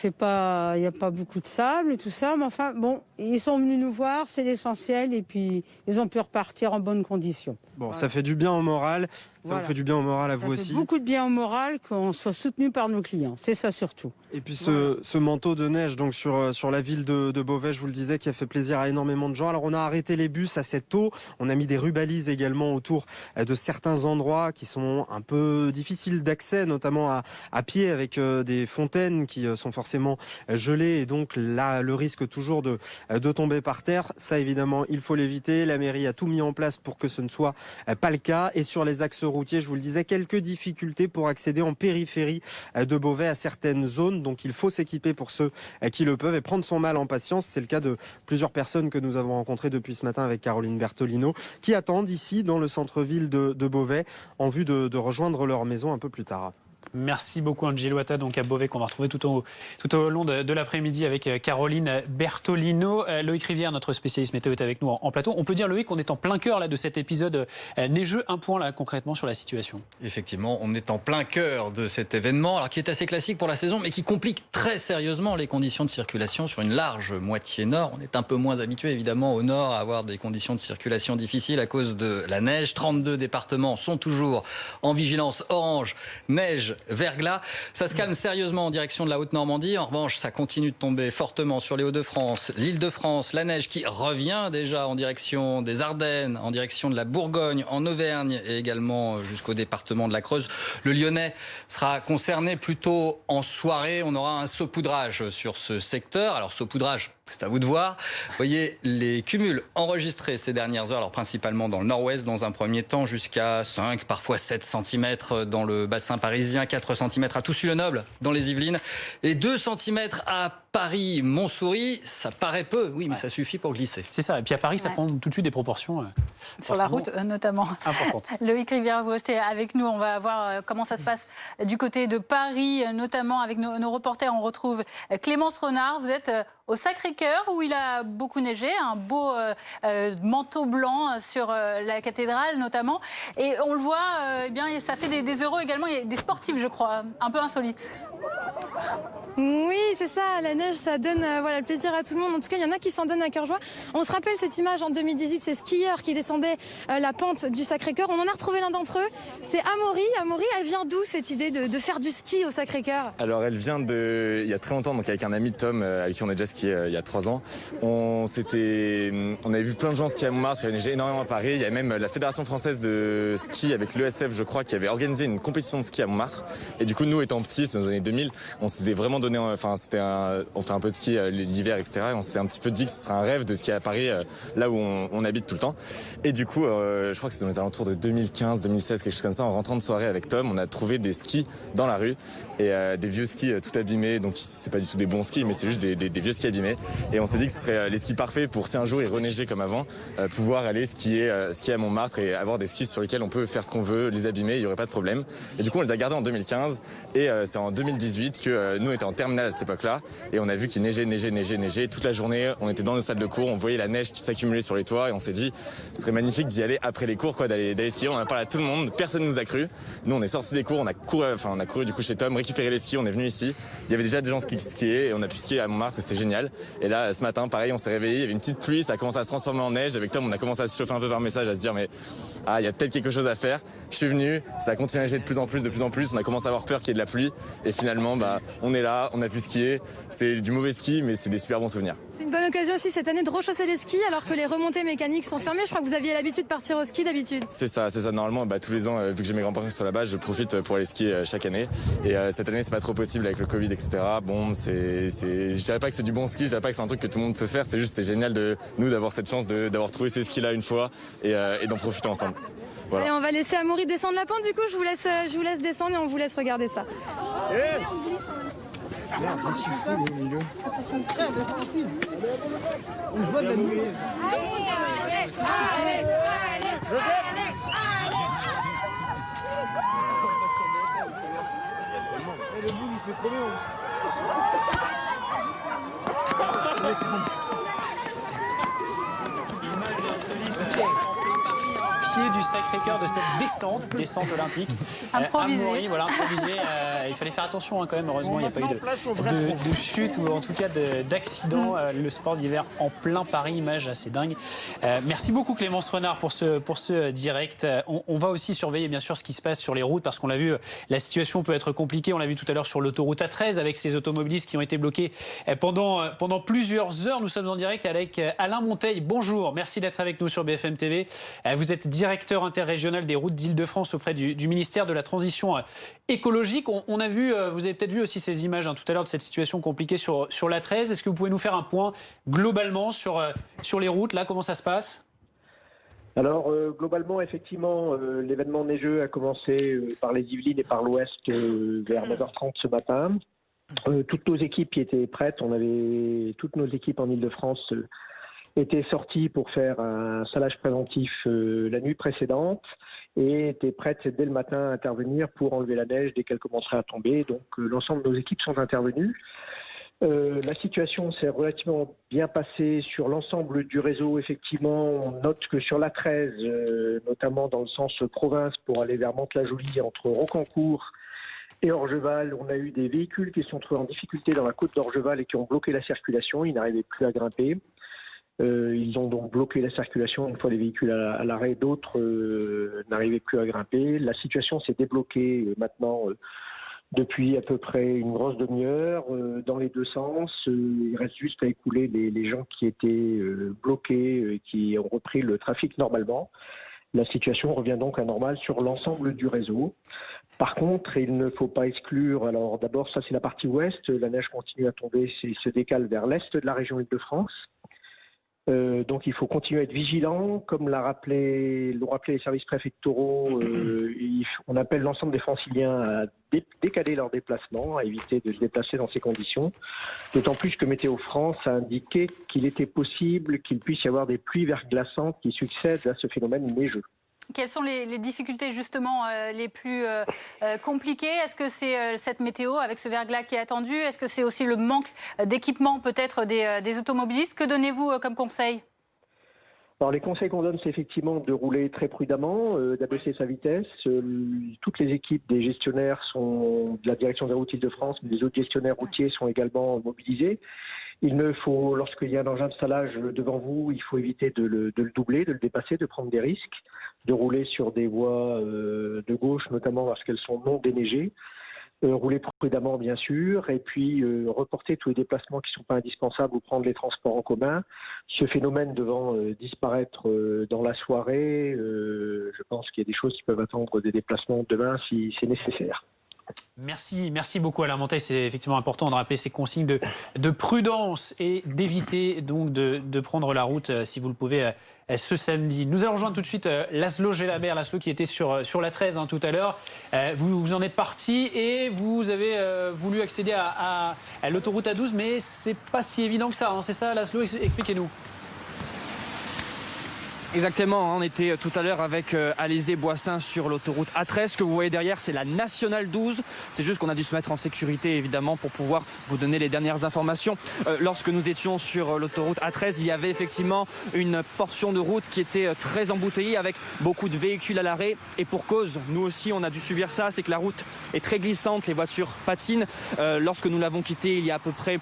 il n'y a pas beaucoup de sable et tout ça, mais enfin, bon, ils sont venus nous voir, c'est l'essentiel, et puis ils ont pu repartir en bonnes conditions. Bon, voilà. Ça fait du bien au moral. Ça vous fait du bien au moral à vous aussi. Ça fait beaucoup de bien au moral qu'on soit soutenu par nos clients. C'est ça surtout. Et puis ce manteau de neige donc sur la ville de Beauvais, je vous le disais, qui a fait plaisir à énormément de gens. Alors on a arrêté les bus assez tôt. On a mis des rubalises également autour de certains endroits qui sont un peu difficiles d'accès, notamment à pied avec des fontaines qui sont forcément gelées. Et donc là, le risque toujours de tomber par terre. Ça évidemment, il faut l'éviter. La mairie a tout mis en place pour que ce ne soit pas le cas. Et sur les axes routiers, je vous le disais, quelques difficultés pour accéder en périphérie de Beauvais à certaines zones. Donc il faut s'équiper pour ceux qui le peuvent et prendre son mal en patience. C'est le cas de plusieurs personnes que nous avons rencontrées depuis ce matin avec Caroline Bertolino qui attendent ici dans le centre-ville de Beauvais en vue de rejoindre leur maison un peu plus tard. Merci beaucoup Angelo Atta, donc à Beauvais, qu'on va retrouver tout au long de l'après-midi avec Caroline Bertolino. Loïc Rivière, notre spécialiste météo, est avec nous en plateau. On peut dire, Loïc, qu'on est en plein cœur là, de cet épisode neigeux. Un point là concrètement sur la situation. Effectivement, on est en plein cœur de cet événement, alors qui est assez classique pour la saison, mais qui complique très sérieusement les conditions de circulation sur une large moitié nord. On est un peu moins habitué évidemment au nord à avoir des conditions de circulation difficiles à cause de la neige. 32 départements sont toujours en vigilance orange, neige, verglas. Ça se calme sérieusement en direction de la Haute-Normandie. En revanche, ça continue de tomber fortement sur les Hauts-de-France, l'Île-de-France. La neige qui revient déjà en direction des Ardennes, en direction de la Bourgogne, en Auvergne et également jusqu'au département de la Creuse. Le Lyonnais sera concerné plutôt en soirée. On aura un saupoudrage sur ce secteur. Alors saupoudrage, c'est à vous de voir. Vous voyez les cumuls enregistrés ces dernières heures, alors principalement dans le nord-ouest dans un premier temps, jusqu'à 5, parfois 7 cm dans le bassin parisien, 4 cm à Toussus-le-Noble dans les Yvelines et 2 cm à Paris, Montsouris. Ça paraît peu, oui, mais ça suffit pour glisser. C'est ça, et puis à Paris, ça prend tout de suite des proportions sur la route notamment. Importantes. Loïc Rivière, vous restez avec nous. On va voir comment ça se passe du côté de Paris, notamment avec nos reporters. On retrouve Clémence Renard. Vous êtes au Sacré-Cœur où il a beaucoup neigé, un beau manteau blanc sur la cathédrale notamment. Et on le voit, eh bien, ça fait des heureux également. Il y a des sportifs, je crois, un peu insolites. Oui, c'est ça, la neige, ça donne le plaisir à tout le monde. En tout cas, il y en a qui s'en donnent à cœur joie. On se rappelle cette image en 2018, ces skieurs qui descendaient la pente du Sacré-Cœur. On en a retrouvé l'un d'entre eux, c'est Amaury. Amaury, elle vient d'où cette idée de faire du ski au Sacré-Cœur? Alors elle vient il y a très longtemps, donc avec un ami Tom, avec qui on a déjà skié il y a 3 ans. On avait vu plein de gens skier à Montmartre, il y avait neigé énormément à Paris. Il y a même la Fédération française de ski avec l'ESF, je crois, qui avait organisé une compétition de ski à Montmartre. Et du coup, nous étant petits, c'est dans les années 2000, on s'était vraiment donné, on fait un peu de ski l'hiver, etc. Et on s'est un petit peu dit que ce serait un rêve de skier à Paris, là où on habite tout le temps. Et du coup, je crois que c'est dans les alentours de 2015, 2016, quelque chose comme ça. En rentrant de soirée avec Tom, on a trouvé des skis dans la rue et des vieux skis tout abîmés. Donc c'est pas du tout des bons skis, mais c'est juste des vieux skis abîmés. Et on s'est dit que ce serait les skis parfaits pour, si un jour il reneigeait comme avant, pouvoir aller skier à Montmartre et avoir des skis sur lesquels on peut faire ce qu'on veut, les abîmer, il y aurait pas de problème. Et du coup, on les a gardés en 2015 et c'est en 2018 que nous on était en terminale à cette époque-là et on a vu qu'il neigeait toute la journée. On était dans nos salles de cours, on voyait la neige qui s'accumulait sur les toits et on s'est dit ce serait magnifique d'y aller après les cours, d'aller skier. On a parlé à tout le monde, personne nous a cru. Nous on est sortis des cours, on a couru du coup chez Tom, récupéré les skis, on est venu ici. Il y avait déjà des gens qui skiaient et on a pu skier à Montmartre et c'était génial. Et là ce matin pareil, on s'est réveillé, il y avait une petite pluie, ça a commencé à se transformer en neige. Avec Tom on a commencé à se chauffer un peu par message, à se dire mais il y a peut-être quelque chose à faire. Je suis venu, ça a continué à neiger de plus en plus. On a commencé à avoir peur qu'il y ait de la pluie et finalement on est là, on a pu skier. C'est du mauvais ski mais c'est des super bons souvenirs. C'est une bonne occasion aussi cette année de rechausser les skis alors que les remontées mécaniques sont fermées. Je crois que vous aviez l'habitude de partir au ski d'habitude. C'est ça. Normalement, tous les ans, vu que j'ai mes grands-parents sur la base, je profite pour aller skier chaque année. Et cette année, c'est pas trop possible avec le Covid, etc. Bon, je dirais pas que c'est du bon ski, je dirais pas que c'est un truc que tout le monde peut faire. C'est génial d'avoir cette chance d'avoir trouvé ces skis-là une fois et d'en profiter ensemble. Voilà. Allez, on va laisser Amaury descendre la pente. Du coup, je vous laisse descendre et on vous laisse regarder ça. Merde, je suis fou au milieu. Attention, on voit de la nuit. Allez. Le bout, il fait trop bien. Image insolite. Du Sacré-Cœur de cette descente olympique. Improvisée. Improvisée. Il fallait faire attention quand même. Heureusement, il n'y a pas eu de chute ou en tout cas d'accident. Le sport d'hiver en plein Paris, image assez dingue. Merci beaucoup Clémence Renard pour ce direct. On va aussi surveiller bien sûr ce qui se passe sur les routes parce qu'on l'a vu, la situation peut être compliquée. On l'a vu tout à l'heure sur l'autoroute A13 avec ces automobilistes qui ont été bloqués pendant plusieurs heures. Nous sommes en direct avec Alain Monteil. Bonjour, merci d'être avec nous sur BFM TV. Vous êtes directeur interrégional des routes d'Île-de-France auprès du ministère de la Transition écologique. On a vu, vous avez peut-être vu aussi ces images tout à l'heure de cette situation compliquée sur l'A13. Est-ce que vous pouvez nous faire un point globalement sur les routes, là, comment ça se passe ? Alors, globalement, effectivement, l'événement neigeux a commencé par les Yvelines et par l'Ouest vers 9h30 ce matin. Toutes nos équipes qui étaient prêtes, toutes nos équipes en Île-de-France étaient sorties pour faire un salage préventif la nuit précédente. et étaient prêtes dès le matin à intervenir pour enlever la neige dès qu'elle commencerait à tomber. Donc l'ensemble de nos équipes sont intervenues. La situation s'est relativement bien passée sur l'ensemble du réseau. Effectivement, on note que sur l'A13, notamment dans le sens province pour aller vers Mantes-la-Jolie, entre Rocancourt et Orgeval, on a eu des véhicules qui se sont trouvés en difficulté dans la côte d'Orgeval et qui ont bloqué la circulation. Ils n'arrivaient plus à grimper. Ils ont donc bloqué la circulation une fois les véhicules à l'arrêt. D'autres n'arrivaient plus à grimper. La situation s'est débloquée maintenant depuis à peu près une grosse demi-heure dans les deux sens. Il reste juste à écouler les gens qui étaient bloqués, qui ont repris le trafic normalement. La situation revient donc à normale sur l'ensemble du réseau. Par contre, il ne faut pas exclure, alors d'abord ça c'est la partie ouest, la neige continue à tomber, se décale vers l'est de la région Île-de-France. Donc il faut continuer à être vigilant, comme l'ont rappelé les services préfectoraux. On appelle l'ensemble des Franciliens à décaler leur déplacement, à éviter de se déplacer dans ces conditions. D'autant plus que Météo France a indiqué qu'il était possible qu'il puisse y avoir des pluies verglaçantes qui succèdent à ce phénomène neigeux. Quelles sont les difficultés justement les plus compliquées? Est-ce que c'est cette météo avec ce verglas qui est attendu? Est-ce que c'est aussi le manque d'équipement peut-être des automobilistes? Que donnez-vous comme conseil? Alors les conseils qu'on donne, c'est effectivement de rouler très prudemment, d'abaisser sa vitesse. Toutes les équipes des gestionnaires sont de la direction des routes Île-de-France, mais les autres gestionnaires routiers sont également mobilisés. Il ne faut, lorsqu'il y a un engin de salage devant vous, il faut éviter de le doubler, de le dépasser, de prendre des risques, de rouler sur des voies de gauche, notamment parce qu'elles sont non déneigées. Rouler prudemment, bien sûr, et puis reporter tous les déplacements qui ne sont pas indispensables ou prendre les transports en commun. Ce phénomène devant disparaître dans la soirée, je pense qu'il y a des choses qui peuvent attendre des déplacements demain si c'est nécessaire. Merci beaucoup Alain Monteil. C'est effectivement important de rappeler ces consignes de prudence et d'éviter donc de prendre la route si vous le pouvez ce samedi. Nous allons rejoindre tout de suite Laszlo Gelabert, Laszlo qui était sur la 13 tout à l'heure. Vous en êtes parti et vous avez voulu accéder à l'autoroute A12, mais c'est pas si évident que ça, c'est ça Laszlo? Expliquez-nous. Exactement, on était tout à l'heure avec Alizé-Boissin sur l'autoroute A13. Ce que vous voyez derrière, c'est la Nationale 12. C'est juste qu'on a dû se mettre en sécurité, évidemment, pour pouvoir vous donner les dernières informations. Lorsque nous étions sur l'autoroute A13, il y avait effectivement une portion de route qui était très embouteillée avec beaucoup de véhicules à l'arrêt. Et pour cause, nous aussi, on a dû subir ça. C'est que la route est très glissante, les voitures patinent. Lorsque nous l'avons quittée il y a à peu près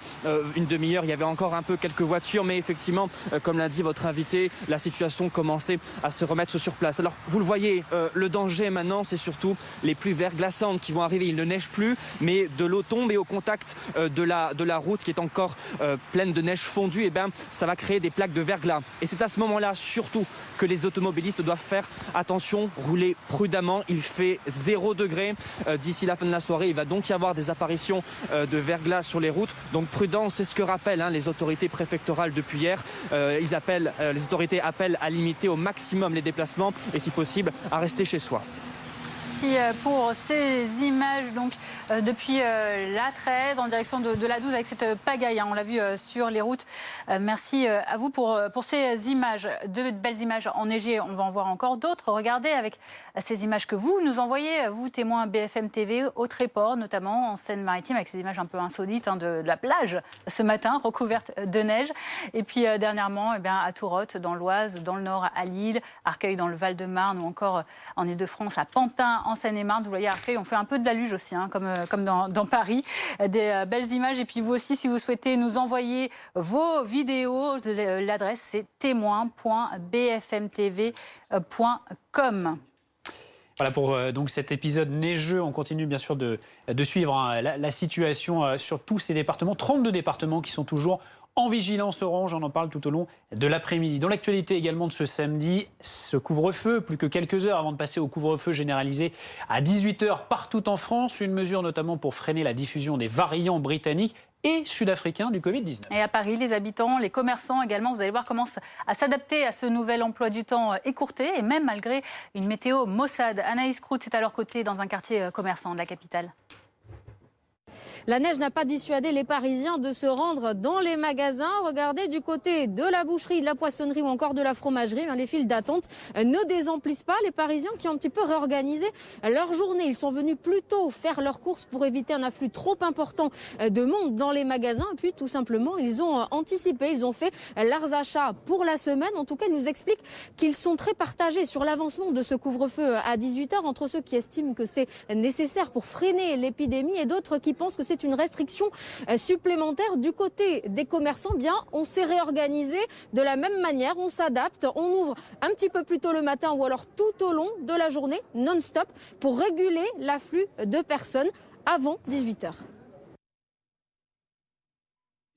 une demi-heure, il y avait encore un peu quelques voitures. Mais effectivement, comme l'a dit votre invité, la situation commencer à se remettre sur place. Alors vous le voyez, le danger maintenant c'est surtout les pluies verglaçantes qui vont arriver. Il ne neige plus mais de l'eau tombe et au contact de la route qui est encore pleine de neige fondue, et ça va créer des plaques de verglas. Et c'est à ce moment-là surtout que les automobilistes doivent faire attention, rouler prudemment. Il fait 0 degré d'ici la fin de la soirée. Il va donc y avoir des apparitions de verglas sur les routes. Donc prudence, c'est ce que rappellent les autorités préfectorales depuis hier. Les autorités appellent à limiter au maximum les déplacements et si possible à rester chez soi. Merci pour ces images donc depuis l'A13 en direction de l'A12 avec cette pagaille, on l'a vu sur les routes. Merci à vous pour ces images, de belles images enneigées. On va en voir encore d'autres. Regardez avec ces images que vous nous envoyez, vous témoins BFM TV, au Tréport notamment en Seine-Maritime, avec ces images un peu insolites de la plage ce matin recouverte de neige. Et puis dernièrement à Tourotte dans l'Oise, dans le Nord à Lille, Arcueil dans le Val-de-Marne ou encore en Ile-de-France à Pantin en Seine-et-Marne. Vous voyez, Arcueil, on fait un peu de la luge aussi, comme dans Paris. Des belles images. Et puis vous aussi, si vous souhaitez nous envoyer vos vidéos, l'adresse c'est témoin.bfmtv.com. Voilà pour donc cet épisode neigeux. On continue bien sûr de suivre la situation sur tous ces départements. 32 départements qui sont toujours en vigilance orange, on en parle tout au long de l'après-midi. Dans l'actualité également de ce samedi, ce couvre-feu, plus que quelques heures avant de passer au couvre-feu généralisé à 18h partout en France. Une mesure notamment pour freiner la diffusion des variants britanniques et sud-africains du Covid-19. Et à Paris, les habitants, les commerçants également, vous allez voir, commencent à s'adapter à ce nouvel emploi du temps écourté, et même malgré une météo maussade. Anaïs Krout est à leur côté dans un quartier commerçant de la capitale. La neige n'a pas dissuadé les Parisiens de se rendre dans les magasins. Regardez, du côté de la boucherie, de la poissonnerie ou encore de la fromagerie, les files d'attente ne désemplissent pas. Les Parisiens qui ont un petit peu réorganisé leur journée. Ils sont venus plus tôt faire leurs courses pour éviter un afflux trop important de monde dans les magasins. Et puis tout simplement, ils ont anticipé, ils ont fait leurs achats pour la semaine. En tout cas, ils nous expliquent qu'ils sont très partagés sur l'avancement de ce couvre-feu à 18h entre ceux qui estiment que c'est nécessaire pour freiner l'épidémie et d'autres qui pensent que c'est une restriction supplémentaire. Du côté des commerçants, bien, on s'est réorganisé de la même manière, on s'adapte, on ouvre un petit peu plus tôt le matin ou alors tout au long de la journée, non-stop, pour réguler l'afflux de personnes avant 18h.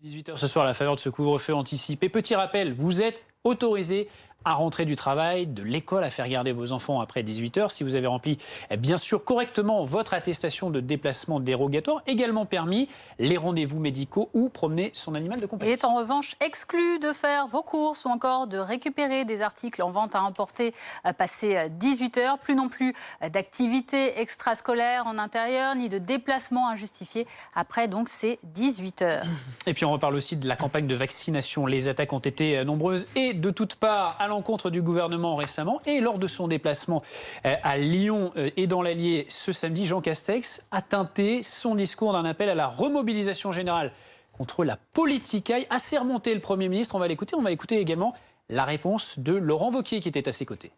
18h ce soir à la faveur de ce couvre-feu anticipé. Petit rappel, vous êtes autorisé à rentrer du travail, de l'école, à faire garder vos enfants après 18h. Si vous avez rempli, bien sûr, correctement votre attestation de déplacement dérogatoire, également permis les rendez-vous médicaux ou promener son animal de compagnie. Il est en revanche exclu de faire vos courses ou encore de récupérer des articles en vente à emporter passé 18h. Plus non plus d'activités extrascolaires en intérieur, ni de déplacements injustifiés après donc ces 18h. Et puis on reparle aussi de la campagne de vaccination. Les attaques ont été nombreuses et de toutes parts à l'encontre du gouvernement récemment. Et lors de son déplacement à Lyon et dans l'Allier ce samedi, Jean Castex a teinté son discours d'un appel à la remobilisation générale contre la politicaille. A sermonté le Premier ministre. On va l'écouter. On va écouter également la réponse de Laurent Wauquiez qui était à ses côtés.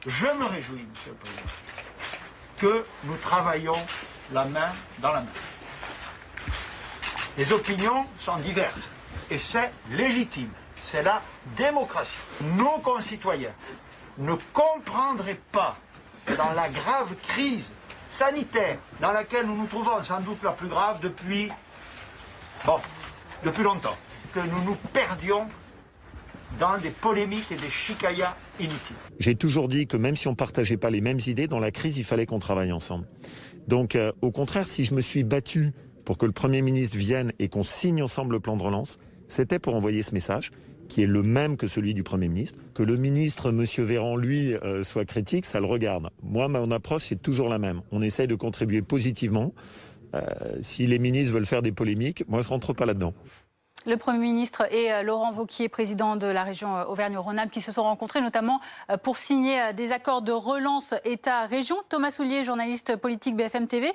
Je me réjouis, Monsieur le Président, que nous travaillons la main dans la main. Les opinions sont diverses et c'est légitime. C'est la démocratie. Nos concitoyens ne comprendraient pas que dans la grave crise sanitaire dans laquelle nous nous trouvons, sans doute la plus grave depuis longtemps, que nous nous perdions dans des polémiques et des chicayas inutiles. J'ai toujours dit que même si on ne partageait pas les mêmes idées, dans la crise, il fallait qu'on travaille ensemble. Donc, au contraire, si je me suis battu pour que le Premier ministre vienne et qu'on signe ensemble le plan de relance, c'était pour envoyer ce message, qui est le même que celui du Premier ministre. Que le ministre, M. Véran, lui, soit critique, ça le regarde. Moi, mon approche, c'est toujours la même. On essaye de contribuer positivement. Si les ministres veulent faire des polémiques, moi, je ne rentre pas là-dedans. Le Premier ministre et Laurent Wauquiez, président de la région Auvergne-Rhône-Alpes, qui se sont rencontrés notamment pour signer des accords de relance État-région. Thomas Soulier, journaliste politique BFM TV.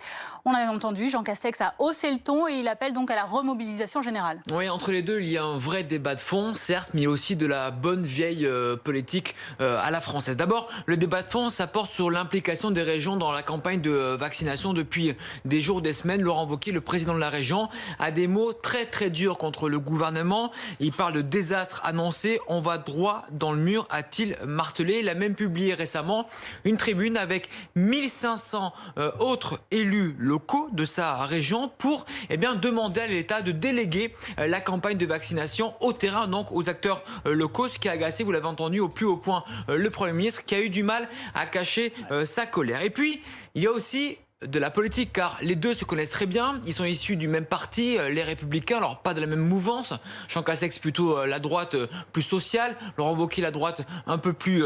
On a entendu, Jean Castex a haussé le ton et il appelle donc à la remobilisation générale. Oui, entre les deux, il y a un vrai débat de fond, certes, mais aussi de la bonne vieille politique à la française. D'abord, le débat de fond, ça porte sur l'implication des régions dans la campagne de vaccination depuis des jours, des semaines. Laurent Wauquiez, le président de la région, a des mots très très durs contre le gouvernement. Il parle de désastre annoncé. On va droit dans le mur, a-t-il martelé. Il a même publié récemment une tribune avec 1500 autres élus locaux de sa région pour demander à l'État de déléguer la campagne de vaccination au terrain, donc aux acteurs locaux, ce qui a agacé, vous l'avez entendu, au plus haut point le Premier ministre, qui a eu du mal à cacher sa colère. Et puis, il y a aussi de la politique, car les deux se connaissent très bien. Ils sont issus du même parti, les Républicains, alors pas de la même mouvance. Jean Castex plutôt la droite plus sociale, Laurent Wauquiez la droite un peu plus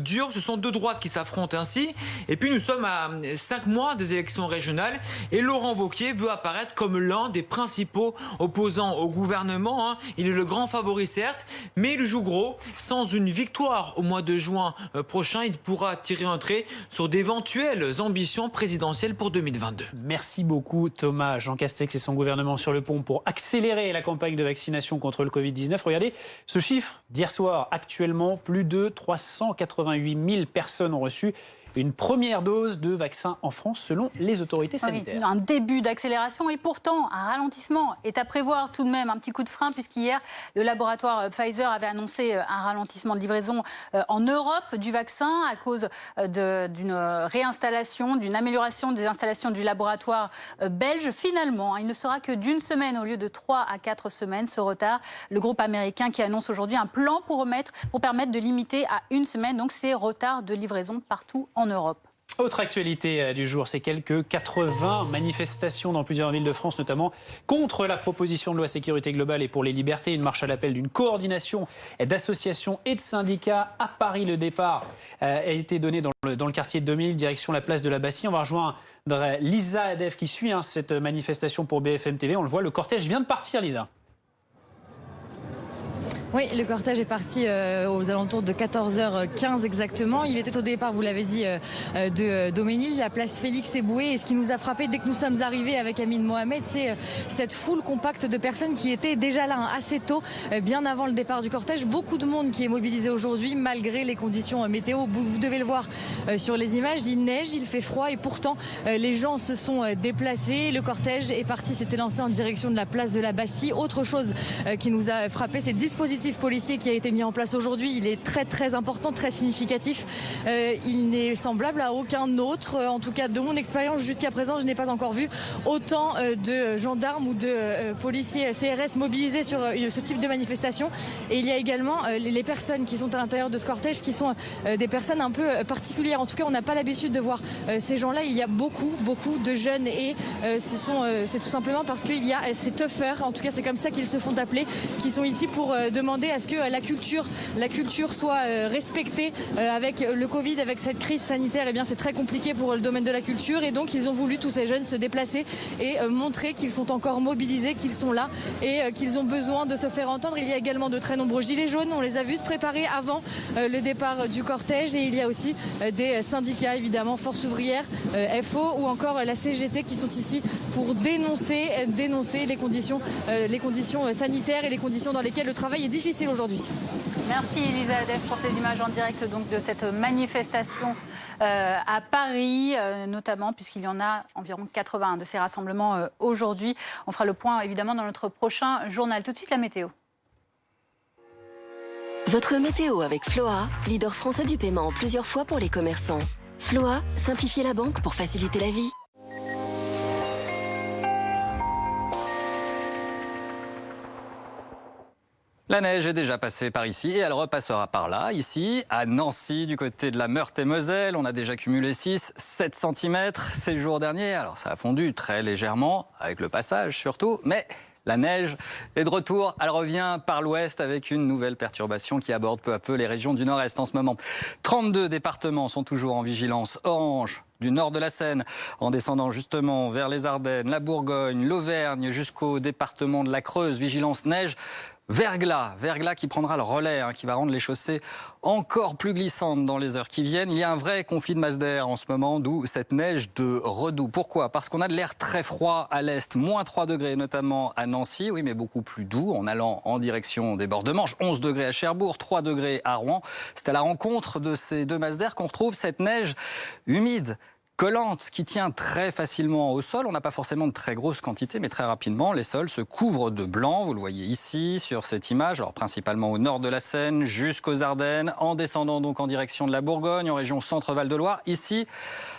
dure. Ce sont deux droites qui s'affrontent ainsi. Et puis nous sommes à 5 mois des élections régionales et Laurent Wauquiez veut apparaître comme l'un des principaux opposants au gouvernement. Il est le grand favori certes, mais il joue gros. Sans une victoire au mois de juin prochain, il pourra tirer un trait sur d'éventuelles ambitions présidentielles pour 2022. Merci beaucoup Thomas. Jean Castex et son gouvernement sur le pont pour accélérer la campagne de vaccination contre le Covid-19. Regardez ce chiffre d'hier soir. Actuellement, plus de 388 000 personnes ont reçu une première dose de vaccin en France selon les autorités sanitaires. Oui, un début d'accélération et pourtant un ralentissement est à prévoir tout de même, un petit coup de frein puisqu'hier le laboratoire Pfizer avait annoncé un ralentissement de livraison en Europe du vaccin à cause d'une réinstallation, d'une amélioration des installations du laboratoire belge. Finalement, il ne sera que d'une semaine au lieu de 3 à 4 semaines ce retard. Le groupe américain qui annonce aujourd'hui un plan pour permettre de limiter à une semaine donc ces retards de livraison partout en Europe. Autre actualité du jour, c'est quelques 80 manifestations dans plusieurs villes de France, notamment contre la proposition de loi sécurité globale et pour les libertés. Une marche à l'appel d'une coordination d'associations et de syndicats. À Paris, le départ a été donné dans le quartier de 2000, direction la place de la Bastille. On va rejoindre Lisa Adef qui suit cette manifestation pour BFM TV. On le voit, le cortège vient de partir, Lisa. Oui, le cortège est parti aux alentours de 14h15 exactement. Il était au départ, vous l'avez dit, de Daumesnil, la place Félix Éboué. Et ce qui nous a frappé dès que nous sommes arrivés avec Amine Mohamed, c'est cette foule compacte de personnes qui étaient déjà là assez tôt, bien avant le départ du cortège. Beaucoup de monde qui est mobilisé aujourd'hui, malgré les conditions météo. Vous devez le voir sur les images, il neige, il fait froid et pourtant les gens se sont déplacés. Le cortège est parti, s'était lancé en direction de la place de la Bastille. Autre chose qui nous a frappé, c'est le dispositif policier qui a été mis en place aujourd'hui. Il est très très important, très significatif. Il n'est semblable à aucun autre. En tout cas, de mon expérience jusqu'à présent, je n'ai pas encore vu autant de gendarmes ou de policiers CRS mobilisés sur ce type de manifestation. Et il y a également les personnes qui sont à l'intérieur de ce cortège qui sont des personnes un peu particulières. En tout cas, on n'a pas l'habitude de voir ces gens-là. Il y a beaucoup de jeunes et c'est tout simplement parce qu'il y a ces toughers, en tout cas c'est comme ça qu'ils se font appeler, qui sont ici pour demander à ce que la culture soit respectée. Avec le Covid, avec cette crise sanitaire, eh bien c'est très compliqué pour le domaine de la culture et donc ils ont voulu, tous ces jeunes, se déplacer et montrer qu'ils sont encore mobilisés, qu'ils sont là et qu'ils ont besoin de se faire entendre. Il y a également de très nombreux gilets jaunes, on les a vus se préparer avant le départ du cortège et il y a aussi des syndicats, évidemment, Force ouvrière, FO ou encore la CGT qui sont ici pour dénoncer les conditions sanitaires et les conditions dans lesquelles le travail est difficile aujourd'hui. Merci Elisa Adef pour ces images en direct donc, de cette manifestation à Paris, notamment puisqu'il y en a environ 80 de ces rassemblements aujourd'hui. On fera le point évidemment dans notre prochain journal. Tout de suite la météo. Votre météo avec Floa, leader français du paiement plusieurs fois pour les commerçants. Floa, simplifiez la banque pour faciliter la vie. La neige est déjà passée par ici et elle repassera par là. Ici, à Nancy, du côté de la Meurthe-et-Moselle, on a déjà cumulé 6-7 cm ces jours derniers. Alors ça a fondu très légèrement, avec le passage surtout, mais la neige est de retour. Elle revient par l'ouest avec une nouvelle perturbation qui aborde peu à peu les régions du nord-est en ce moment. 32 départements sont toujours en vigilance orange du nord de la Seine, en descendant justement vers les Ardennes, la Bourgogne, l'Auvergne, jusqu'au département de la Creuse. Vigilance neige. Verglas qui prendra le relais, qui va rendre les chaussées encore plus glissantes dans les heures qui viennent. Il y a un vrai conflit de masse d'air en ce moment, d'où cette neige de redoux. Pourquoi ? Parce qu'on a de l'air très froid à l'est, moins 3 degrés notamment à Nancy, oui, mais beaucoup plus doux en allant en direction des bords de Manche. 11 degrés à Cherbourg, 3 degrés à Rouen. C'est à la rencontre de ces deux masses d'air qu'on retrouve cette neige humide, collante, qui tient très facilement au sol. On n'a pas forcément de très grosses quantités, mais très rapidement, les sols se couvrent de blanc. Vous le voyez ici, sur cette image, alors principalement au nord de la Seine, jusqu'aux Ardennes, en descendant donc en direction de la Bourgogne, en région Centre-Val de Loire. Ici,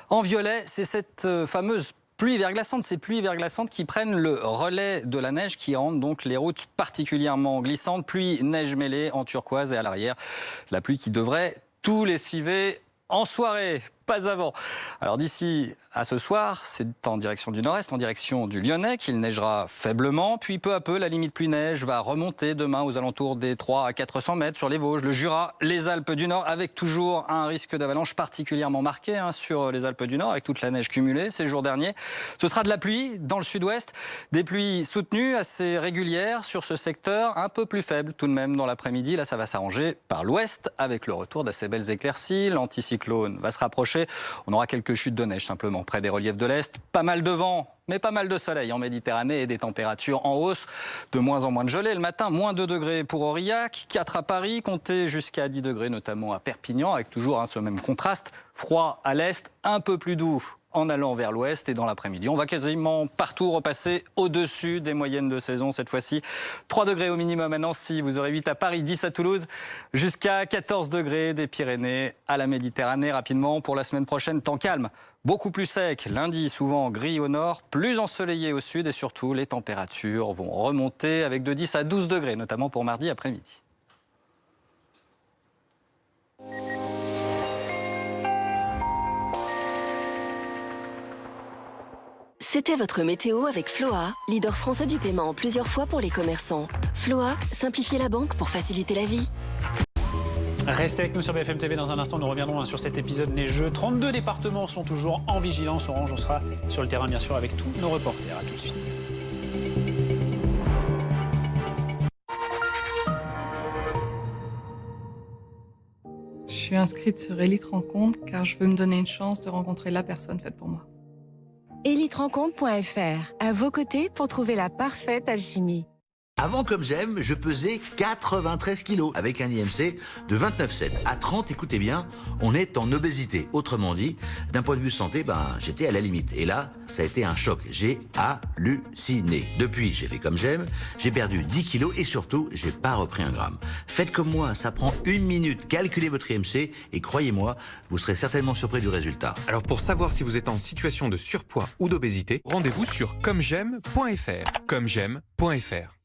en violet, c'est cette fameuse pluie verglaçante, ces pluies verglaçantes qui prennent le relais de la neige, qui rendent donc les routes particulièrement glissantes. Pluie, neige mêlée en turquoise et à l'arrière, la pluie qui devrait tout lessiver en soirée. Pas avant. Alors d'ici à ce soir, c'est en direction du nord-est, en direction du Lyonnais, qu'il neigera faiblement. Puis peu à peu, la limite pluie-neige va remonter demain aux alentours des 300 à 400 mètres sur les Vosges, le Jura, les Alpes du Nord, avec toujours un risque d'avalanche particulièrement marqué sur les Alpes du Nord, avec toute la neige cumulée ces jours derniers. Ce sera de la pluie dans le sud-ouest, des pluies soutenues, assez régulières sur ce secteur, un peu plus faible tout de même dans l'après-midi. Là, ça va s'arranger par l'ouest, avec le retour d'assez belles éclaircies. L'anticyclone va se rapprocher. On aura quelques chutes de neige simplement près des reliefs de l'Est. Pas mal de vent, mais pas mal de soleil en Méditerranée et des températures en hausse. De moins en moins de gelée le matin, moins 2 degrés pour Aurillac, 4 à Paris, comptez jusqu'à 10 degrés notamment à Perpignan, avec toujours ce même contraste. Froid à l'Est, un peu plus doux en allant vers l'ouest et dans l'après-midi. On va quasiment partout repasser au-dessus des moyennes de saison cette fois-ci. 3 degrés au minimum à Nancy, vous aurez 8 à Paris, 10 à Toulouse, jusqu'à 14 degrés des Pyrénées à la Méditerranée. Rapidement, pour la semaine prochaine, temps calme, beaucoup plus sec. Lundi, souvent gris au nord, plus ensoleillé au sud et surtout, les températures vont remonter avec de 10 à 12 degrés, notamment pour mardi après-midi. C'était votre météo avec Floa, leader français du paiement en plusieurs fois pour les commerçants. Floa, simplifiez la banque pour faciliter la vie. Restez avec nous sur BFM TV. Dans un instant, nous reviendrons sur cet épisode neigeux. 32 départements sont toujours en vigilance orange. On sera sur le terrain, bien sûr, avec tous nos reporters. À tout de suite. Je suis inscrite sur Elite Rencontre car je veux me donner une chance de rencontrer la personne faite pour moi. EliteRencontre.fr, à vos côtés pour trouver la parfaite alchimie. Avant Comme J'aime, je pesais 93 kilos avec un IMC de 29,7. À 30, écoutez bien, on est en obésité. Autrement dit, d'un point de vue santé, j'étais à la limite. Et là, ça a été un choc. J'ai halluciné. Depuis, j'ai fait Comme J'aime, j'ai perdu 10 kilos et surtout, j'ai pas repris un gramme. Faites comme moi, ça prend 1 minute. Calculez votre IMC et croyez-moi, vous serez certainement surpris du résultat. Alors pour savoir si vous êtes en situation de surpoids ou d'obésité, rendez-vous sur commej'aime.fr. commej'aime.fr.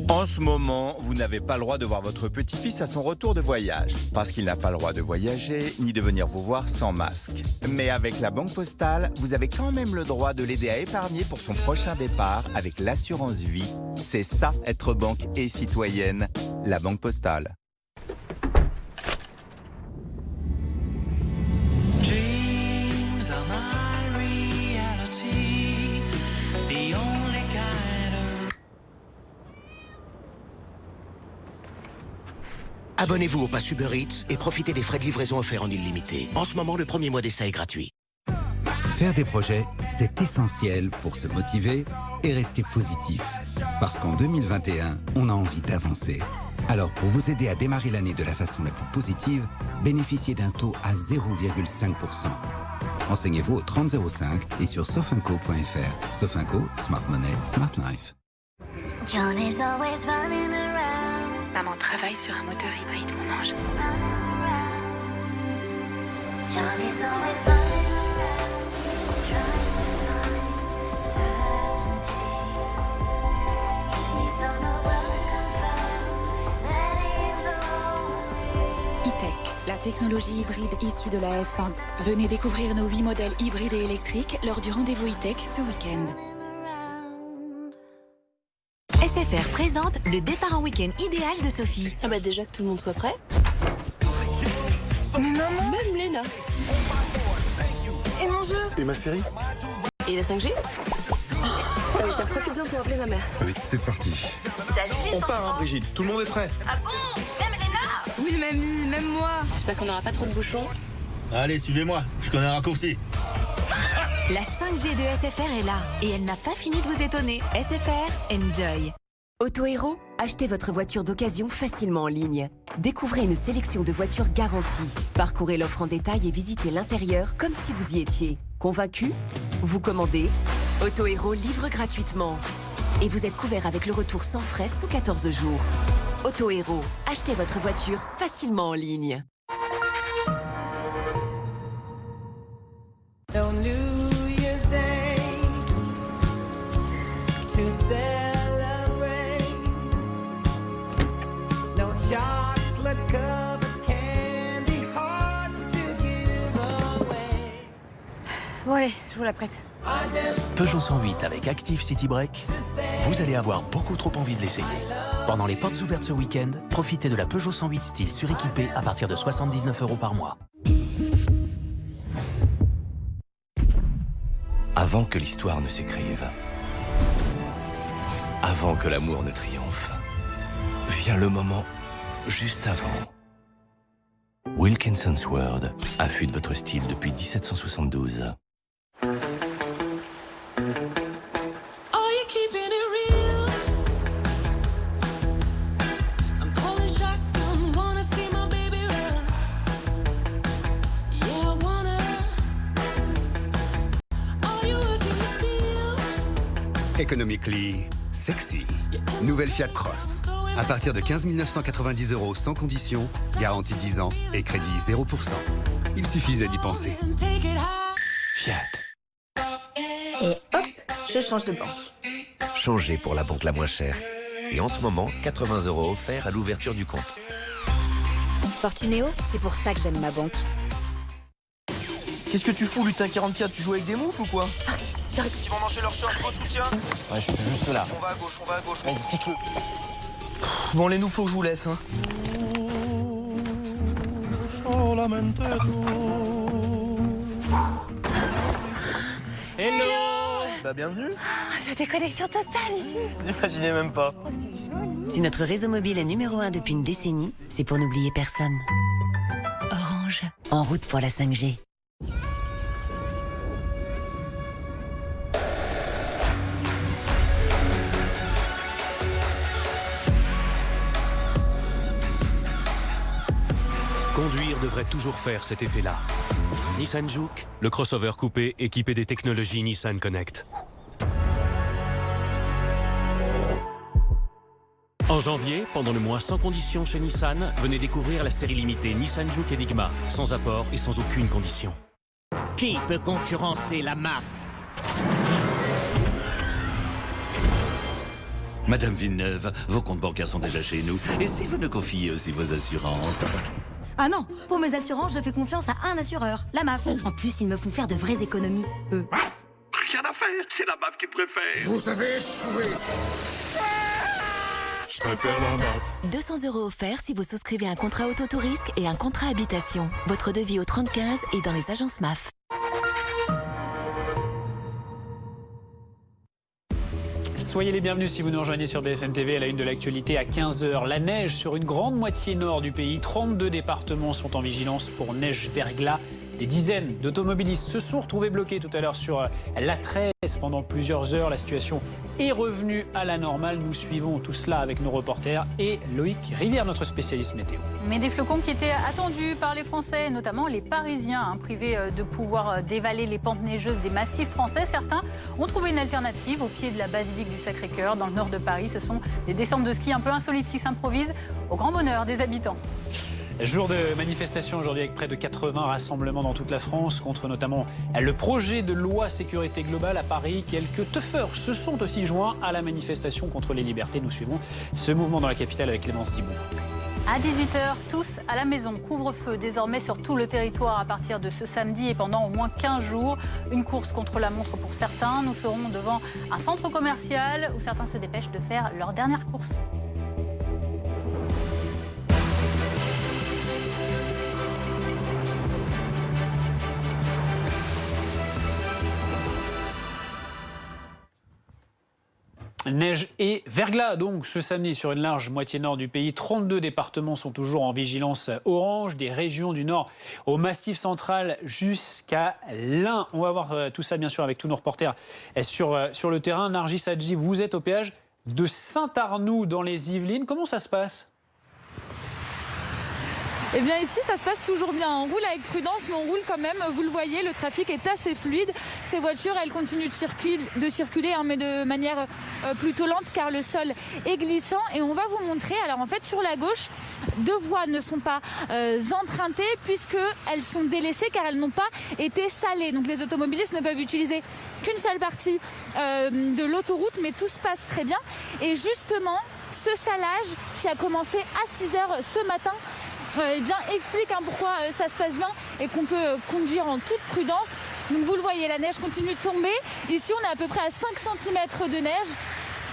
En ce moment, vous n'avez pas le droit de voir votre petit-fils à son retour de voyage, parce qu'il n'a pas le droit de voyager, ni de venir vous voir sans masque. Mais avec la Banque Postale, vous avez quand même le droit de l'aider à épargner pour son prochain départ avec l'assurance vie. C'est ça, être banque et citoyenne. La Banque Postale. Abonnez-vous au Pass Uber Eats et profitez des frais de livraison offerts en illimité. En ce moment, le premier mois d'essai est gratuit. Faire des projets, c'est essentiel pour se motiver et rester positif. Parce qu'en 2021, on a envie d'avancer. Alors, pour vous aider à démarrer l'année de la façon la plus positive, bénéficiez d'un taux à 0,5%. Renseignez-vous au 3005 et sur sofinco.fr. Sofinco, Smart Money, Smart Life. John is always running around. Maman travaille sur un moteur hybride, mon ange. John is always running around, trying to find certainty. He needs all the world to confirm that he's the only. E-Tech, la technologie hybride issue de la F1. Venez découvrir nos 8 modèles hybrides et électriques lors du rendez-vous E-Tech ce week-end. SFR présente le départ en week-end idéal de Sophie. Ah bah déjà que tout le monde soit prêt. Mais maman, même Léna. Et mon jeu. Et ma série. Et la 5G. Ah oui, tiens, profite-en pour appeler ma mère. Oui, c'est parti. Salut les On part, hein, Brigitte. Tout le monde est prêt. Ah bon? Même Léna? Oui, mamie, même moi. J'espère qu'on n'aura pas trop de bouchons. Allez, suivez-moi. Je connais un raccourci. La 5G de SFR est là et elle n'a pas fini de vous étonner. SFR, enjoy. Autohéros, achetez votre voiture d'occasion facilement en ligne. Découvrez une sélection de voitures garanties. Parcourez l'offre en détail et visitez l'intérieur comme si vous y étiez. Convaincu? Vous commandez. Autohéros livre gratuitement. Et vous êtes couvert avec le retour sans frais sous 14 jours. Autohéros, achetez votre voiture facilement en ligne. Bon allez, je vous la prête. Peugeot 108 avec Active City Break, vous allez avoir beaucoup trop envie de l'essayer. Pendant les portes ouvertes ce week-end, profitez de la Peugeot 108 style suréquipée à partir de 79 € par mois. Avant que l'histoire ne s'écrive, avant que l'amour ne triomphe, vient le moment juste avant. Wilkinson's World affûte votre style depuis 1772. Economically sexy. Nouvelle Fiat Cross. À partir de 15 990 € sans condition, garantie 10 ans et crédit 0%. Il suffisait d'y penser. Fiat. Et hop, je change de banque. Changez pour la banque la moins chère. Et en ce moment, 80 € offerts à l'ouverture du compte. Fortunéo, c'est pour ça que j'aime ma banque. Qu'est-ce que tu fous, lutin 44? Tu joues avec des moufs ou quoi? Ils vont manger leur short, au soutien. Ouais, je suis juste là. On va à gauche. Bon, les nous, faut que je vous laisse. Hein. Hello. Bah, bienvenue. La déconnexion totale ici. Vous imaginez même pas. Si notre réseau mobile est numéro 1 depuis une décennie, c'est pour n'oublier personne. Orange. En route pour la 5G. Conduire devrait toujours faire cet effet-là. Nissan Juke, le crossover coupé équipé des technologies Nissan Connect. En janvier, pendant le mois sans condition chez Nissan, venez découvrir la série limitée Nissan Juke Enigma, sans apport et sans aucune condition. Qui peut concurrencer la MAF? Madame Villeneuve, vos comptes bancaires sont déjà chez nous. Et si vous nous confiez aussi vos assurances? Ah non, pour mes assurances, je fais confiance à un assureur, la MAF. En plus, ils me font faire de vraies économies, eux. MAF? Rien à faire, c'est la MAF qui préfère. Vous avez échoué. Je préfère la MAF. 200 € offerts si vous souscrivez un contrat auto-risque et un contrat habitation. Votre devis au 3015 et dans les agences MAF. Soyez les bienvenus si vous nous rejoignez sur BFM TV à la une de l'actualité à 15h. La neige sur une grande moitié nord du pays. 32 départements sont en vigilance pour neige verglas. Des dizaines d'automobilistes se sont retrouvés bloqués tout à l'heure sur l'A13 pendant plusieurs heures. La situation est revenue à la normale. Nous suivons tout cela avec nos reporters et Loïc Rivière, notre spécialiste météo. Mais des flocons qui étaient attendus par les Français, notamment les Parisiens, privés de pouvoir dévaler les pentes neigeuses des massifs français. Certains ont trouvé une alternative au pied de la basilique du Sacré-Cœur, dans le nord de Paris. Ce sont des descentes de ski un peu insolites qui s'improvisent au grand bonheur des habitants. Jour de manifestation aujourd'hui avec près de 80 rassemblements dans toute la France contre notamment le projet de loi sécurité globale à Paris. Quelques teufeurs se sont aussi joints à la manifestation contre les libertés. Nous suivrons ce mouvement dans la capitale avec Clémence Thibault. À 18h, tous à la maison. Couvre-feu désormais sur tout le territoire à partir de ce samedi et pendant au moins 15 jours. Une course contre la montre pour certains. Nous serons devant un centre commercial où certains se dépêchent de faire leur dernière course. Neige et verglas donc ce samedi sur une large moitié nord du pays. 32 départements sont toujours en vigilance orange, des régions du nord au Massif central jusqu'à l'Ain. On va voir tout ça bien sûr avec tous nos reporters sur le terrain. Nargis Hadji, vous êtes au péage de Saint-Arnoux dans les Yvelines. Comment ça se passe ? Eh bien ici ça se passe toujours bien, on roule avec prudence mais on roule quand même, vous le voyez, le trafic est assez fluide. Ces voitures elles continuent de circuler mais de manière plutôt lente car le sol est glissant et on va vous montrer. Alors en fait sur la gauche, 2 voies ne sont pas empruntées puisqu'elles sont délaissées car elles n'ont pas été salées. Donc les automobilistes ne peuvent utiliser qu'une seule partie de l'autoroute mais tout se passe très bien. Et justement ce salage qui a commencé à 6h ce matin explique pourquoi ça se passe bien et qu'on peut conduire en toute prudence. Donc vous le voyez, la neige continue de tomber. Ici on est à peu près à 5 cm de neige.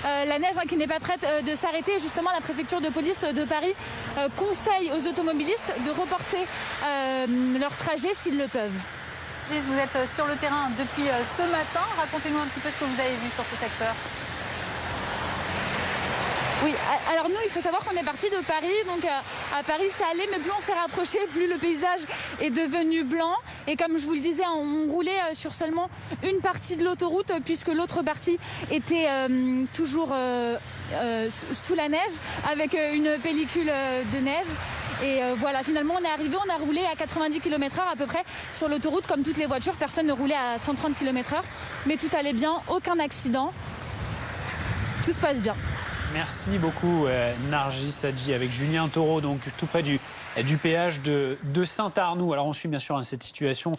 La neige qui n'est pas prête de s'arrêter. Justement la préfecture de police de Paris conseille aux automobilistes de reporter leur trajet s'ils le peuvent. Vous êtes sur le terrain depuis ce matin. Racontez-nous un petit peu ce que vous avez vu sur ce secteur. Oui, alors nous, il faut savoir qu'on est parti de Paris, donc à Paris ça allait, mais plus on s'est rapproché, plus le paysage est devenu blanc. Et comme je vous le disais, on roulait sur seulement une partie de l'autoroute, puisque l'autre partie était toujours sous la neige, avec une pellicule de neige. Et voilà, finalement on est arrivé, on a roulé à 90 km/h à peu près sur l'autoroute, comme toutes les voitures, personne ne roulait à 130 km/h, mais tout allait bien, aucun accident, tout se passe bien. Merci beaucoup Nargis Hadji avec Julien Taureau, donc tout près du péage de Saint-Arnoux. Alors on suit bien sûr cette situation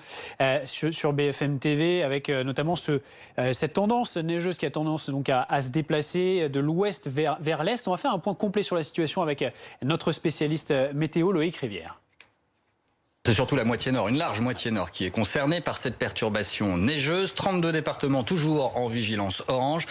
sur BFM TV avec notamment cette tendance neigeuse qui a tendance donc à se déplacer de l'ouest vers l'est. On va faire un point complet sur la situation avec notre spécialiste météo Loïc Rivière. C'est surtout la moitié nord, une large moitié nord qui est concernée par cette perturbation neigeuse. 32 départements toujours en vigilance orange.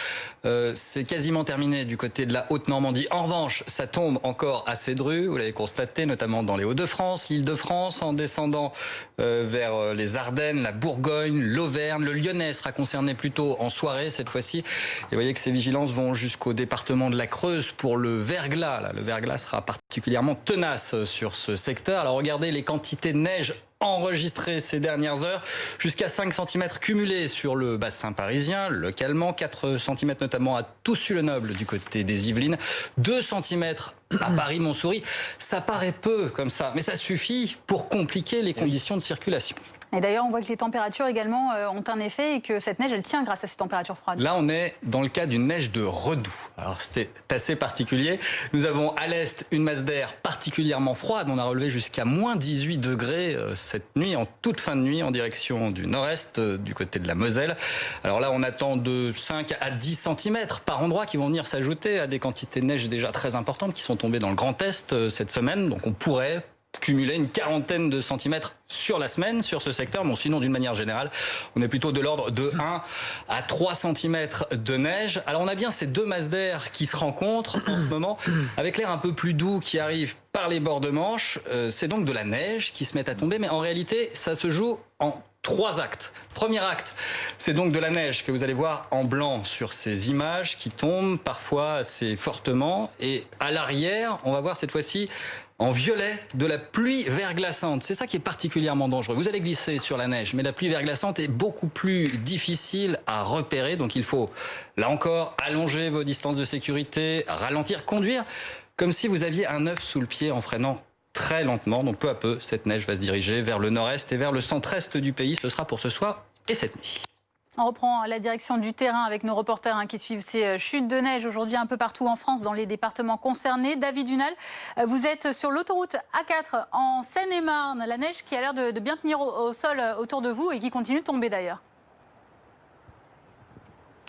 C'est quasiment terminé du côté de la Haute-Normandie. En revanche, ça tombe encore assez dru, vous l'avez constaté, notamment dans les Hauts-de-France, l'Île-de-France, en descendant vers les Ardennes, la Bourgogne, l'Auvergne. Le Lyonnais sera concerné plutôt en soirée cette fois-ci. Et vous voyez que ces vigilances vont jusqu'au département de la Creuse pour le verglas. Là, le verglas sera particulièrement tenace sur ce secteur. Alors regardez les quantités de neige enregistrées ces dernières heures, jusqu'à 5 cm cumulés sur le bassin parisien, localement, 4 cm notamment à Toussus-le-Noble du côté des Yvelines, 2 cm à Paris-Montsouris. Ça paraît peu comme ça, mais ça suffit pour compliquer les conditions de circulation. Et d'ailleurs, on voit que les températures également ont un effet et que cette neige, elle tient grâce à ces températures froides. Là, on est dans le cas d'une neige de redoux. Alors, c'était assez particulier. Nous avons à l'est une masse d'air particulièrement froide. On a relevé jusqu'à moins 18 degrés cette nuit, en toute fin de nuit, en direction du nord-est, du côté de la Moselle. Alors là, on attend de 5 à 10 cm par endroit qui vont venir s'ajouter à des quantités de neige déjà très importantes qui sont tombées dans le Grand Est cette semaine. Donc, on pourrait cumuler une quarantaine de centimètres sur la semaine, sur ce secteur. Bon, sinon, d'une manière générale, on est plutôt de l'ordre de 1 à 3 centimètres de neige. Alors, on a bien ces deux masses d'air qui se rencontrent en ce moment, avec l'air un peu plus doux qui arrive par les bords de Manche. C'est donc de la neige qui se met à tomber, mais en réalité, ça se joue en 3 actes. Premier acte, c'est donc de la neige que vous allez voir en blanc sur ces images qui tombent parfois assez fortement. Et à l'arrière, on va voir cette fois-ci en violet de la pluie verglaçante. C'est ça qui est particulièrement dangereux. Vous allez glisser sur la neige, mais la pluie verglaçante est beaucoup plus difficile à repérer. Donc il faut, là encore, allonger vos distances de sécurité, ralentir, conduire comme si vous aviez un œuf sous le pied en freinant très lentement. Donc peu à peu, cette neige va se diriger vers le nord-est et vers le centre-est du pays. Ce sera pour ce soir et cette nuit. On reprend la direction du terrain avec nos reporters qui suivent ces chutes de neige aujourd'hui un peu partout en France, dans les départements concernés. David Dunal, vous êtes sur l'autoroute A4 en Seine-et-Marne. La neige qui a l'air de bien tenir au sol autour de vous et qui continue de tomber d'ailleurs.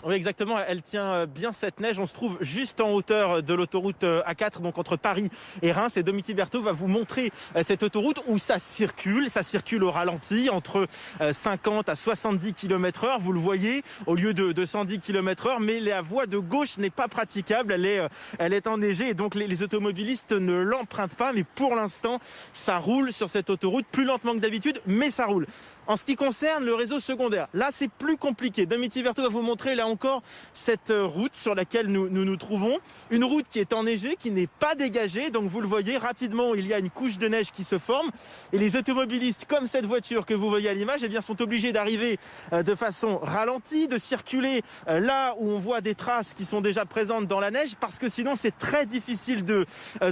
Oui, exactement. Elle tient bien cette neige. On se trouve juste en hauteur de l'autoroute A4, donc entre Paris et Reims. Et Domiti Berthaud va vous montrer cette autoroute où ça circule. Ça circule au ralenti, entre 50 à 70 km/h. Vous le voyez, au lieu de 110 km/h. Mais la voie de gauche n'est pas praticable. Elle est enneigée. Et donc, les automobilistes ne l'empruntent pas. Mais pour l'instant, ça roule sur cette autoroute plus lentement que d'habitude, mais ça roule. En ce qui concerne le réseau secondaire, là, c'est plus compliqué. Domiti Berthaud va vous montrer, là encore, cette route sur laquelle nous trouvons. Une route qui est enneigée, qui n'est pas dégagée. Donc, vous le voyez, rapidement, il y a une couche de neige qui se forme. Et les automobilistes, comme cette voiture que vous voyez à l'image, eh bien, sont obligés d'arriver de façon ralentie, de circuler là où on voit des traces qui sont déjà présentes dans la neige, parce que sinon, c'est très difficile de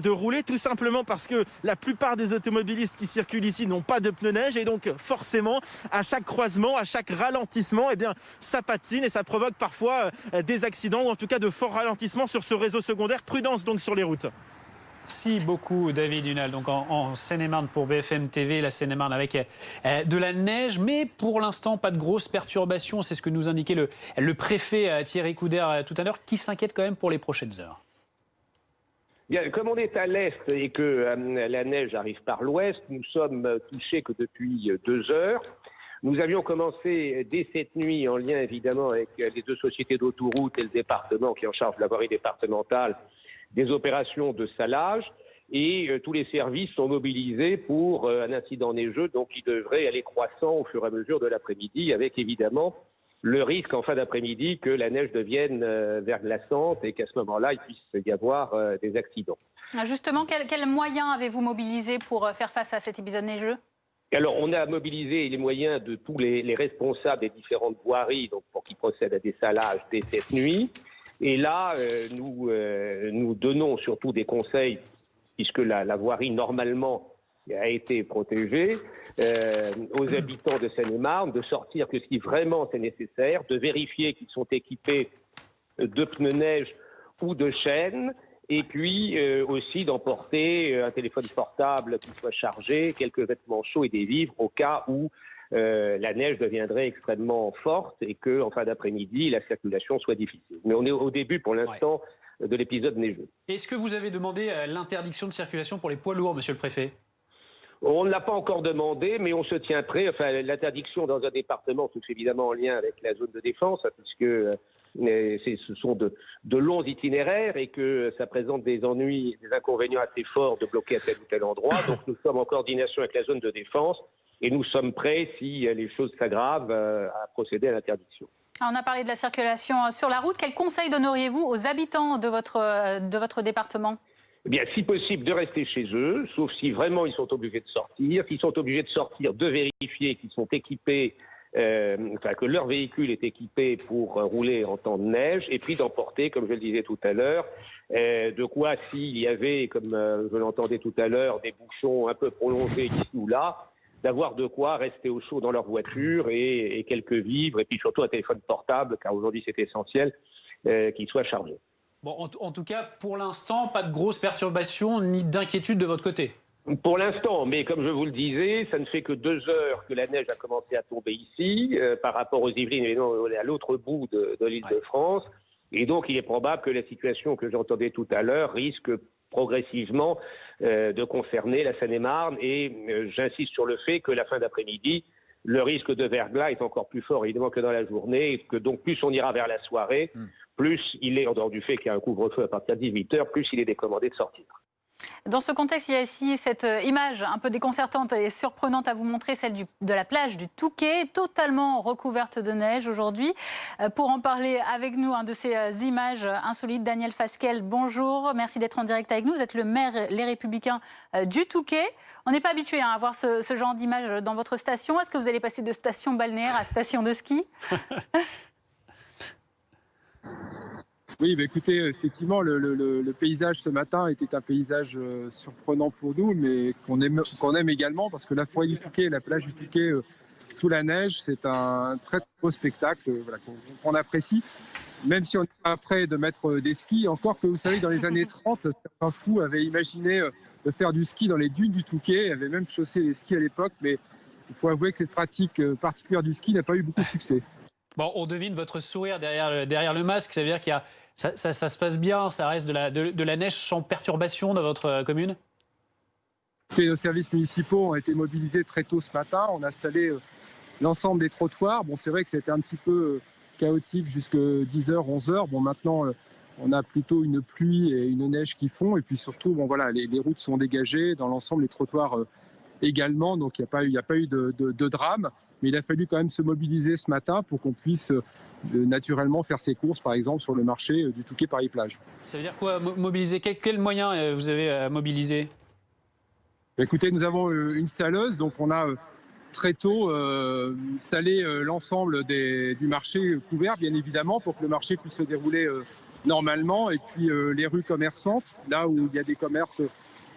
rouler, tout simplement parce que la plupart des automobilistes qui circulent ici n'ont pas de pneus neige. Et donc, forcément, à chaque croisement, à chaque ralentissement, eh bien, ça patine et ça provoque parfois des accidents ou en tout cas de forts ralentissements sur ce réseau secondaire. Prudence donc sur les routes. Merci beaucoup David Dunal. Donc en Seine-et-Marne pour BFM TV, la Seine-et-Marne avec de la neige, mais pour l'instant pas de grosses perturbations. C'est ce que nous indiquait le préfet Thierry Coudert tout à l'heure, qui s'inquiète quand même pour les prochaines heures. Bien, comme on est à l'est et que la neige arrive par l'ouest, nous sommes touchés que depuis 2 heures. Nous avions commencé dès cette nuit, en lien évidemment avec les 2 sociétés d'autoroutes et le département qui est en charge de la voirie départementale, des opérations de salage. Et tous les services sont mobilisés pour un incident neigeux, donc qui devrait aller croissant au fur et à mesure de l'après-midi, avec évidemment le risque en fin d'après-midi que la neige devienne verglaçante et qu'à ce moment-là, il puisse y avoir des accidents. Justement, quels moyens avez-vous mobilisés pour faire face à cet épisode neigeux ? Alors, on a mobilisé les moyens de tous les responsables des différentes voiries donc pour qu'ils procèdent à des salages dès cette nuit. Et là, nous donnons surtout des conseils, puisque la voirie, normalement, a été protégée, aux habitants de Seine-et-Marne de sortir que si vraiment c'est nécessaire, de vérifier qu'ils sont équipés de pneus neige ou de chaînes, et puis aussi d'emporter un téléphone portable qui soit chargé, quelques vêtements chauds et des vivres au cas où la neige deviendrait extrêmement forte et qu'en fin d'après-midi, la circulation soit difficile. Mais on est au début, pour l'instant, de l'épisode neigeux. Est-ce que vous avez demandé l'interdiction de circulation pour les poids lourds, monsieur le préfet ? On ne l'a pas encore demandé, mais on se tient prêt. Enfin, l'interdiction dans un département, c'est évidemment en lien avec la zone de défense, puisque ce sont de longs itinéraires et que ça présente des ennuis, des inconvénients assez forts de bloquer à tel ou tel endroit. Donc nous sommes en coordination avec la zone de défense et nous sommes prêts, si les choses s'aggravent, à procéder à l'interdiction. On a parlé de la circulation sur la route. Quels conseils donneriez-vous aux habitants de votre département ? Eh bien, si possible, de rester chez eux, sauf si vraiment ils sont obligés de sortir. S'ils sont obligés de sortir, de vérifier qu'ils sont équipés, que leur véhicule est équipé pour rouler en temps de neige, et puis d'emporter, comme je le disais tout à l'heure, de quoi, s'il y avait, comme je l'entendais tout à l'heure, des bouchons un peu prolongés ici ou là, d'avoir de quoi rester au chaud dans leur voiture et quelques vivres, et puis surtout un téléphone portable, car aujourd'hui c'est essentiel, qu'il soit chargé. Bon, en tout cas, pour l'instant, pas de grosses perturbations ni d'inquiétude de votre côté. Pour l'instant, mais comme je vous le disais, ça ne fait que 2 heures que la neige a commencé à tomber ici, par rapport aux Yvelines, et non à l'autre bout de l'île de France. Et donc, il est probable que la situation que j'entendais tout à l'heure risque progressivement de concerner la Seine-et-Marne. Et j'insiste sur le fait que la fin d'après-midi, le risque de verglas est encore plus fort, évidemment, que dans la journée. Et que donc, plus on ira vers la soirée, plus il est, en dehors du fait qu'il y a un couvre-feu à partir de 18h, plus il est décommandé de sortir. Dans ce contexte, il y a ici cette image un peu déconcertante et surprenante à vous montrer, celle de la plage du Touquet, totalement recouverte de neige aujourd'hui. Pour en parler avec nous, de ces images insolites, Daniel Fasquelle, bonjour, merci d'être en direct avec nous. Vous êtes le maire Les Républicains du Touquet. On n'est pas habitué à voir ce genre d'image dans votre station. Est-ce que vous allez passer de station balnéaire à station de ski ? Oui, bah écoutez, effectivement, le paysage ce matin était un paysage surprenant pour nous, mais qu'on aime également, parce que la forêt du Touquet, la plage du Touquet sous la neige, c'est un très beau spectacle qu'on apprécie, même si on n'est pas prêt de mettre des skis. Encore que vous savez, dans les années 30, certains fous avaient imaginé de faire du ski dans les dunes du Touquet, avaient même chaussé les skis à l'époque, mais il faut avouer que cette pratique particulière du ski n'a pas eu beaucoup de succès. Bon, on devine votre sourire derrière le masque, ça veut dire qu'il y a... Ça se passe bien, ça reste de la neige sans perturbation dans votre commune ? Nos services municipaux ont été mobilisés très tôt ce matin. On a installé l'ensemble des trottoirs. Bon, c'est vrai que c'était un petit peu chaotique jusqu'à 10h, 11h. Bon, maintenant, on a plutôt une pluie et une neige qui fond. Et puis surtout, bon, voilà, les routes sont dégagées. Dans l'ensemble, les trottoirs également. Donc, il n'y a pas eu de drame. Mais il a fallu quand même se mobiliser ce matin pour qu'on puisse naturellement faire ses courses, par exemple, sur le marché du Touquet Paris-Plage. Ça veut dire quoi, mobiliser ? Quels moyens vous avez mobilisés ? Écoutez, nous avons une saleuse, donc on a très tôt salé l'ensemble du marché couvert, bien évidemment, pour que le marché puisse se dérouler normalement. Et puis les rues commerçantes, là où il y a des commerces,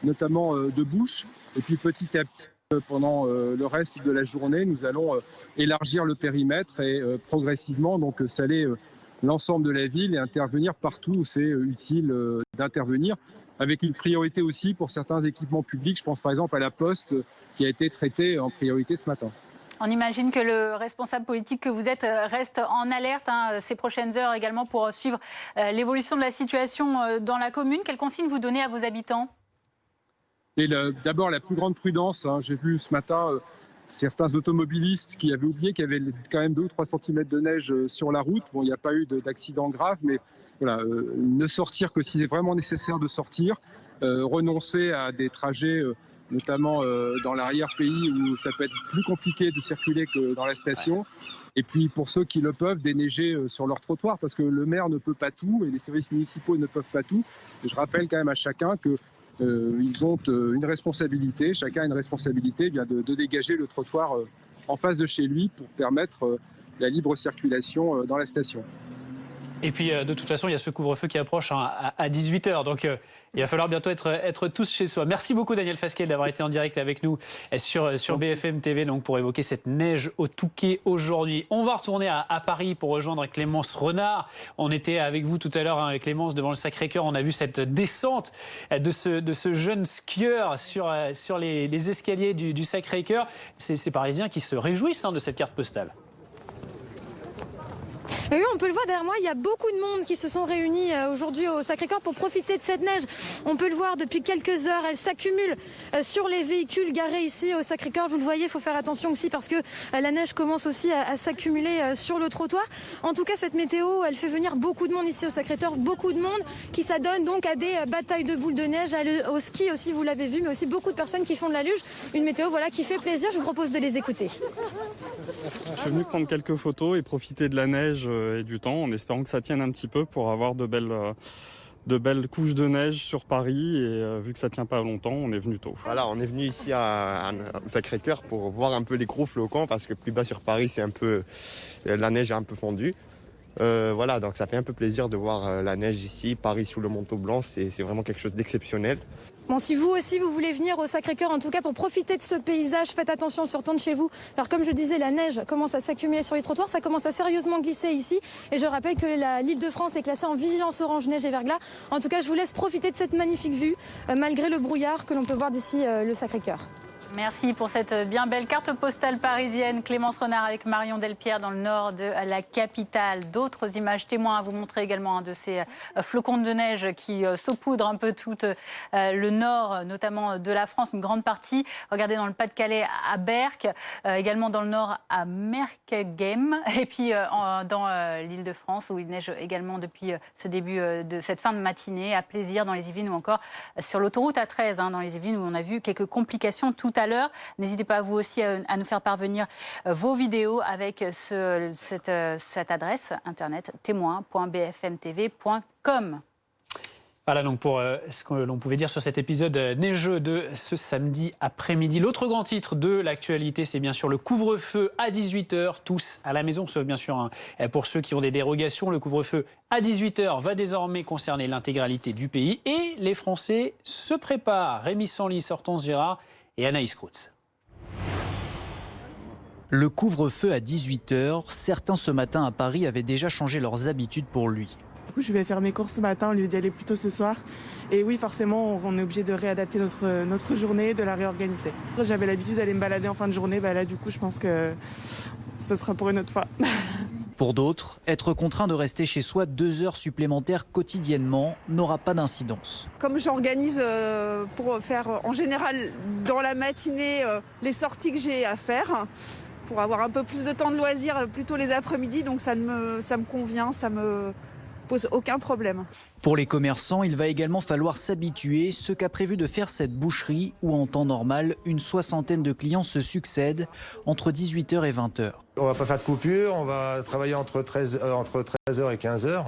notamment de bouche. Et puis petit à petit, pendant le reste de la journée, nous allons élargir le périmètre et progressivement donc saler l'ensemble de la ville et intervenir partout où c'est utile d'intervenir, avec une priorité aussi pour certains équipements publics. Je pense par exemple à la Poste qui a été traitée en priorité ce matin. On imagine que le responsable politique que vous êtes reste en alerte ces prochaines heures également pour suivre l'évolution de la situation dans la commune. Quelles consignes vous donnez à vos habitants ? Et d'abord la plus grande prudence. J'ai vu ce matin certains automobilistes qui avaient oublié qu'il y avait quand même 2 ou 3 cm de neige sur la route. Bon, il n'y a pas eu d'accident grave, mais voilà, ne sortir que si c'est vraiment nécessaire de sortir, renoncer à des trajets, notamment dans l'arrière-pays où ça peut être plus compliqué de circuler que dans la station. Et puis pour ceux qui le peuvent, déneiger sur leur trottoir, parce que le maire ne peut pas tout et les services municipaux ne peuvent pas tout. Et je rappelle quand même à chacun que ils ont une responsabilité, chacun a une responsabilité de dégager le trottoir en face de chez lui pour permettre la libre circulation dans la station. Et puis, de toute façon, il y a ce couvre-feu qui approche à 18h. Donc, il va falloir bientôt être tous chez soi. Merci beaucoup, Daniel Fasquelle, d'avoir été en direct avec nous sur BFM TV donc, pour évoquer cette neige au Touquet aujourd'hui. On va retourner à Paris pour rejoindre Clémence Renard. On était avec vous tout à l'heure, Clémence, devant le Sacré-Cœur. On a vu cette descente de ce jeune skieur sur les escaliers du Sacré-Cœur. C'est ces Parisiens qui se réjouissent de cette carte postale. Et oui, on peut le voir derrière moi, il y a beaucoup de monde qui se sont réunis aujourd'hui au Sacré-Cœur pour profiter de cette neige. On peut le voir depuis quelques heures, elle s'accumule sur les véhicules garés ici au Sacré-Cœur. Vous le voyez, il faut faire attention aussi parce que la neige commence aussi à s'accumuler sur le trottoir. En tout cas, cette météo, elle fait venir beaucoup de monde ici au Sacré-Cœur, beaucoup de monde qui s'adonne donc à des batailles de boules de neige, au ski aussi, vous l'avez vu, mais aussi beaucoup de personnes qui font de la luge. Une météo qui fait plaisir, je vous propose de les écouter. Je suis venu prendre quelques photos et profiter de la neige et du temps en espérant que ça tienne un petit peu pour avoir de belles couches de neige sur Paris et vu que ça tient pas longtemps, on est venu tôt. Voilà, on est venu ici au Sacré-Cœur pour voir un peu les gros flocons parce que plus bas sur Paris, c'est un peu la neige est un peu fondue. Voilà, donc ça fait un peu plaisir de voir la neige ici, Paris sous le manteau blanc, c'est vraiment quelque chose d'exceptionnel. Bon, si vous aussi vous voulez venir au Sacré-Cœur, en tout cas pour profiter de ce paysage, faites attention, sortant de chez vous. Alors comme je disais, la neige commence à s'accumuler sur les trottoirs, ça commence à sérieusement glisser ici. Et je rappelle que l'Île-de-France est classée en vigilance orange, neige et verglas. En tout cas, je vous laisse profiter de cette magnifique vue, malgré le brouillard que l'on peut voir d'ici le Sacré-Cœur. Merci pour cette bien belle carte postale parisienne. Clémence Renard avec Marion Delpierre dans le nord de la capitale. D'autres images témoins à vous montrer également de ces flocons de neige qui saupoudrent un peu tout le nord, notamment de la France, une grande partie. Regardez dans le Pas-de-Calais à Berck, également dans le nord à Merkgem, et puis dans l'Île-de-France où il neige également depuis ce début de cette fin de matinée, à Plaisir dans les Yvelines ou encore sur l'autoroute A13 dans les Yvelines où on a vu quelques complications tout à l'heure. N'hésitez pas vous aussi à nous faire parvenir vos vidéos avec cette adresse internet témoin.bfmtv.com. Voilà donc pour ce que l'on pouvait dire sur cet épisode neigeux de ce samedi après-midi. L'autre grand titre de l'actualité, c'est bien sûr le couvre-feu à 18h, tous à la maison, sauf bien sûr pour ceux qui ont des dérogations. Le couvre-feu à 18h va désormais concerner l'intégralité du pays et les Français se préparent. Rémi Senlis, Hortense Gérard et Anaïs Kroutz. Le couvre-feu à 18h, certains ce matin à Paris avaient déjà changé leurs habitudes pour lui. Du coup, je vais faire mes courses ce matin au lieu d'y aller plus tôt ce soir. Et oui, forcément, on est obligé de réadapter notre journée, de la réorganiser. J'avais l'habitude d'aller me balader en fin de journée. Là, du coup, je pense que ce sera pour une autre fois. Pour d'autres, être contraint de rester chez soi 2 heures supplémentaires quotidiennement n'aura pas d'incidence. Comme j'organise pour faire en général dans la matinée les sorties que j'ai à faire, pour avoir un peu plus de temps de loisirs plutôt les après-midi, donc ça me convient, ça me pose aucun problème. Pour les commerçants, il va également falloir s'habituer, ce qu'a prévu de faire cette boucherie où en temps normal, une 60aine de clients se succèdent entre 18h et 20h. On va pas faire de coupure, on va travailler entre 13h et 15h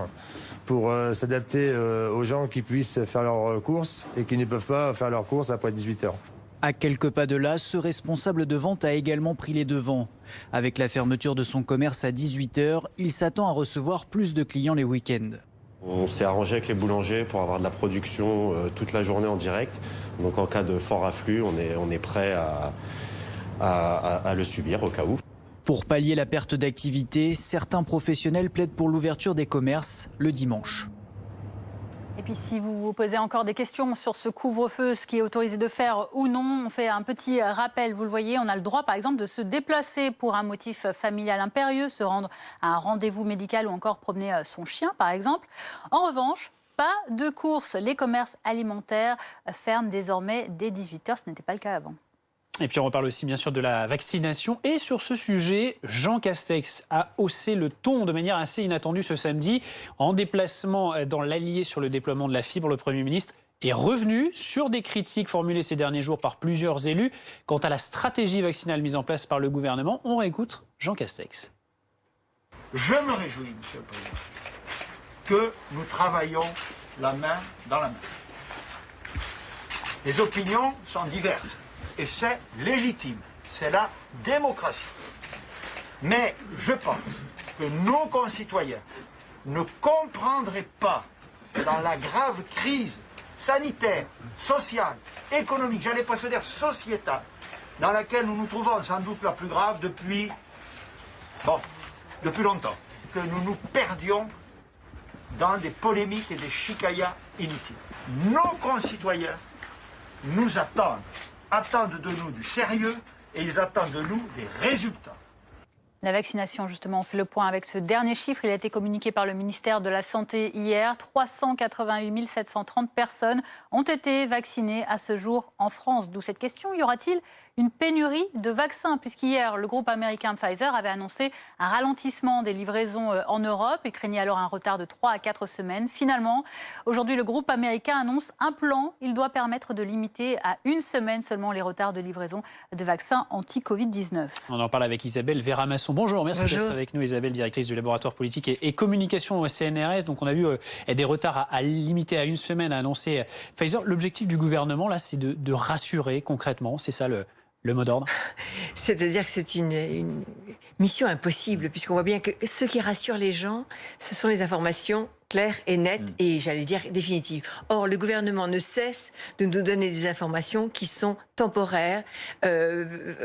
pour s'adapter aux gens qui puissent faire leurs courses et qui ne peuvent pas faire leurs courses après 18h. À quelques pas de là, ce responsable de vente a également pris les devants. Avec la fermeture de son commerce à 18h, il s'attend à recevoir plus de clients les week-ends. On s'est arrangé avec les boulangers pour avoir de la production toute la journée en direct. Donc en cas de fort afflux, on est prêt à le subir au cas où. Pour pallier la perte d'activité, certains professionnels plaident pour l'ouverture des commerces le dimanche. Et puis si vous vous posez encore des questions sur ce couvre-feu, ce qui est autorisé de faire ou non, on fait un petit rappel. Vous le voyez, on a le droit par exemple de se déplacer pour un motif familial impérieux, se rendre à un rendez-vous médical ou encore promener son chien par exemple. En revanche, pas de courses. Les commerces alimentaires ferment désormais dès 18h. Ce n'était pas le cas avant. Et puis on reparle aussi bien sûr de la vaccination. Et sur ce sujet, Jean Castex a haussé le ton de manière assez inattendue ce samedi. En déplacement dans l'Allier sur le déploiement de la fibre, le Premier ministre est revenu sur des critiques formulées ces derniers jours par plusieurs élus quant à la stratégie vaccinale mise en place par le gouvernement. On réécoute Jean Castex. Je me réjouis, Monsieur le Président, que nous travaillons la main dans la main. Les opinions sont diverses. Et c'est légitime, c'est la démocratie. Mais je pense que nos concitoyens ne comprendraient pas que dans la grave crise sanitaire, sociale, économique, j'allais pas se dire sociétale, dans laquelle nous nous trouvons, sans doute la plus grave depuis longtemps, que nous nous perdions dans des polémiques et des chicayas inutiles. Nos concitoyens nous attendent de nous du sérieux et ils attendent de nous des résultats. La vaccination, justement, on fait le point avec ce dernier chiffre. Il a été communiqué par le ministère de la Santé hier. 388 730 personnes ont été vaccinées à ce jour en France. D'où cette question, y aura-t-il une pénurie de vaccins? Puisqu'hier, le groupe américain Pfizer avait annoncé un ralentissement des livraisons en Europe et craignait alors un retard de 3 à 4 semaines. Finalement, aujourd'hui, le groupe américain annonce un plan. Il doit permettre de limiter à 1 semaine seulement les retards de livraison de vaccins anti-Covid-19. On en parle avec Isabelle Véramasson. Bonjour, merci d'être avec nous. Isabelle, directrice du laboratoire politique et communication au CNRS. Donc on a vu des retards à limiter à 1 semaine, a annoncé Pfizer. L'objectif du gouvernement, là, c'est de rassurer concrètement. C'est ça le mot d'ordre? C'est-à-dire que c'est une mission impossible, puisqu'on voit bien que ce qui rassure les gens, ce sont les informations claires et nettes et, j'allais dire, définitives. Or, le gouvernement ne cesse de nous donner des informations qui sont temporaires,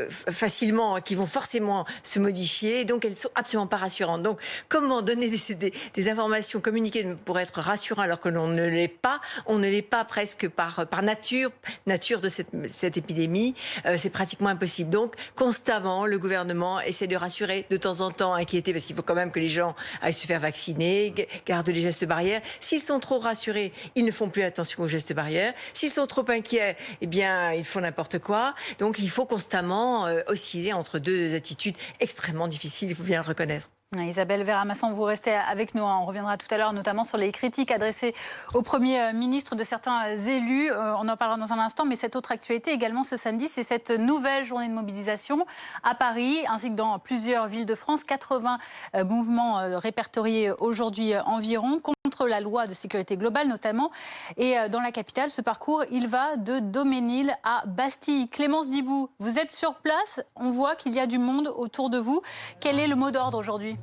facilement, qui vont forcément se modifier, donc elles sont absolument pas rassurantes. Donc, comment donner des informations communiquées pour être rassurant alors que l'on ne l'est pas? On ne l'est pas presque par nature de cette épidémie. C'est pratiquement impossible. Donc, constamment, le gouvernement essaie de rassurer, de temps en temps inquiéter, parce qu'il faut quand même que les gens aillent se faire vacciner, gardent les gestes barrières. S'ils sont trop rassurés, ils ne font plus attention aux gestes barrières. S'ils sont trop inquiets, eh bien, ils font n'importe quoi. Donc, il faut constamment osciller entre deux attitudes extrêmement difficiles, il faut bien le reconnaître. Isabelle Véramasson, vous restez avec nous. On reviendra tout à l'heure notamment sur les critiques adressées au Premier ministre de certains élus. On en parlera dans un instant, mais cette autre actualité également ce samedi, c'est cette nouvelle journée de mobilisation à Paris, ainsi que dans plusieurs villes de France. 80 mouvements répertoriés aujourd'hui environ, contre la loi de sécurité globale notamment. Et dans la capitale, ce parcours, il va de Daumesnil à Bastille. Clémence Dibou, vous êtes sur place, on voit qu'il y a du monde autour de vous. Quel est le mot d'ordre aujourd'hui ?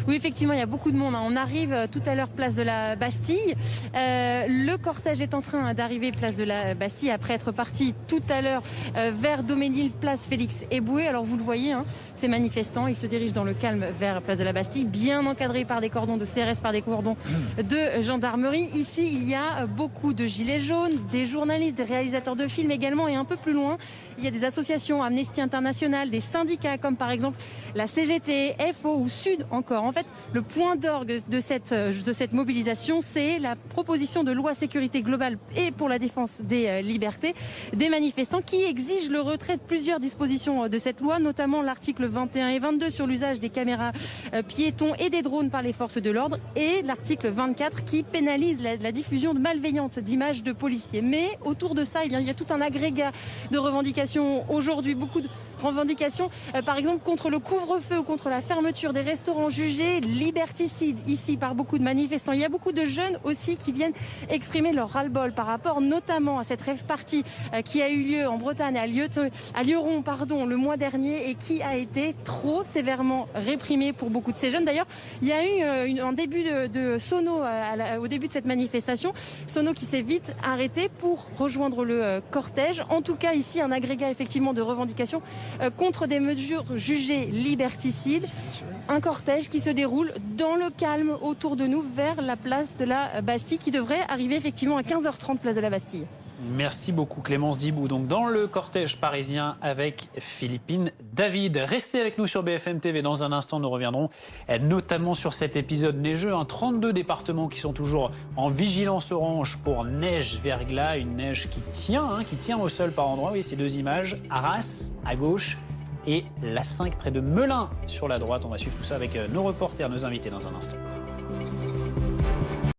Oui, effectivement, il y a beaucoup de monde. On arrive tout à l'heure place de la Bastille. Le cortège est en train d'arriver place de la Bastille après être parti tout à l'heure vers Daumesnil, place Félix Éboué. Alors vous le voyez, ces manifestants, ils se dirigent dans le calme vers place de la Bastille, bien encadrés par des cordons de CRS, par des cordons de gendarmerie. Ici, il y a beaucoup de gilets jaunes, des journalistes, des réalisateurs de films également. Et un peu plus loin, il y a des associations, Amnesty International, des syndicats comme par exemple la CGT, FO ou Sud encore. En fait, le point d'orgue de cette mobilisation, c'est la proposition de loi sécurité globale et pour la défense des libertés des manifestants qui exigent le retrait de plusieurs dispositions de cette loi, notamment l'article 21 et 22 sur l'usage des caméras piétons et des drones par les forces de l'ordre et l'article 24 qui pénalise la diffusion de malveillante d'images de policiers. Mais autour de ça, il y a tout un agrégat de revendications aujourd'hui, beaucoup de revendications, par exemple contre le couvre-feu ou contre la fermeture des restaurants jugés liberticides ici par beaucoup de manifestants. Il y a beaucoup de jeunes aussi qui viennent exprimer leur ras-le-bol par rapport notamment à cette rave-party qui a eu lieu en Bretagne, à Lioron, le mois dernier et qui a été trop sévèrement réprimée pour beaucoup de ces jeunes. D'ailleurs, il y a eu un début de sono au début de cette manifestation. Sono qui s'est vite arrêté pour rejoindre le cortège. En tout cas, ici, un agrégat effectivement de revendications contre des mesures jugées liberticides. Un cortège qui se déroule dans le calme autour de nous vers la place de la Bastille qui devrait arriver effectivement à 15h30 place de la Bastille. Merci beaucoup Clémence Dibou. Donc dans le cortège parisien avec Philippine David. Restez avec nous sur BFM TV. Dans un instant, nous reviendrons notamment sur cet épisode neigeux. 32 départements qui sont toujours en vigilance orange pour neige verglas. Une neige qui tient au sol par endroits. Oui, ces deux images. Arras à gauche et la 5 près de Melun sur la droite. On va suivre tout ça avec nos reporters, nos invités dans un instant.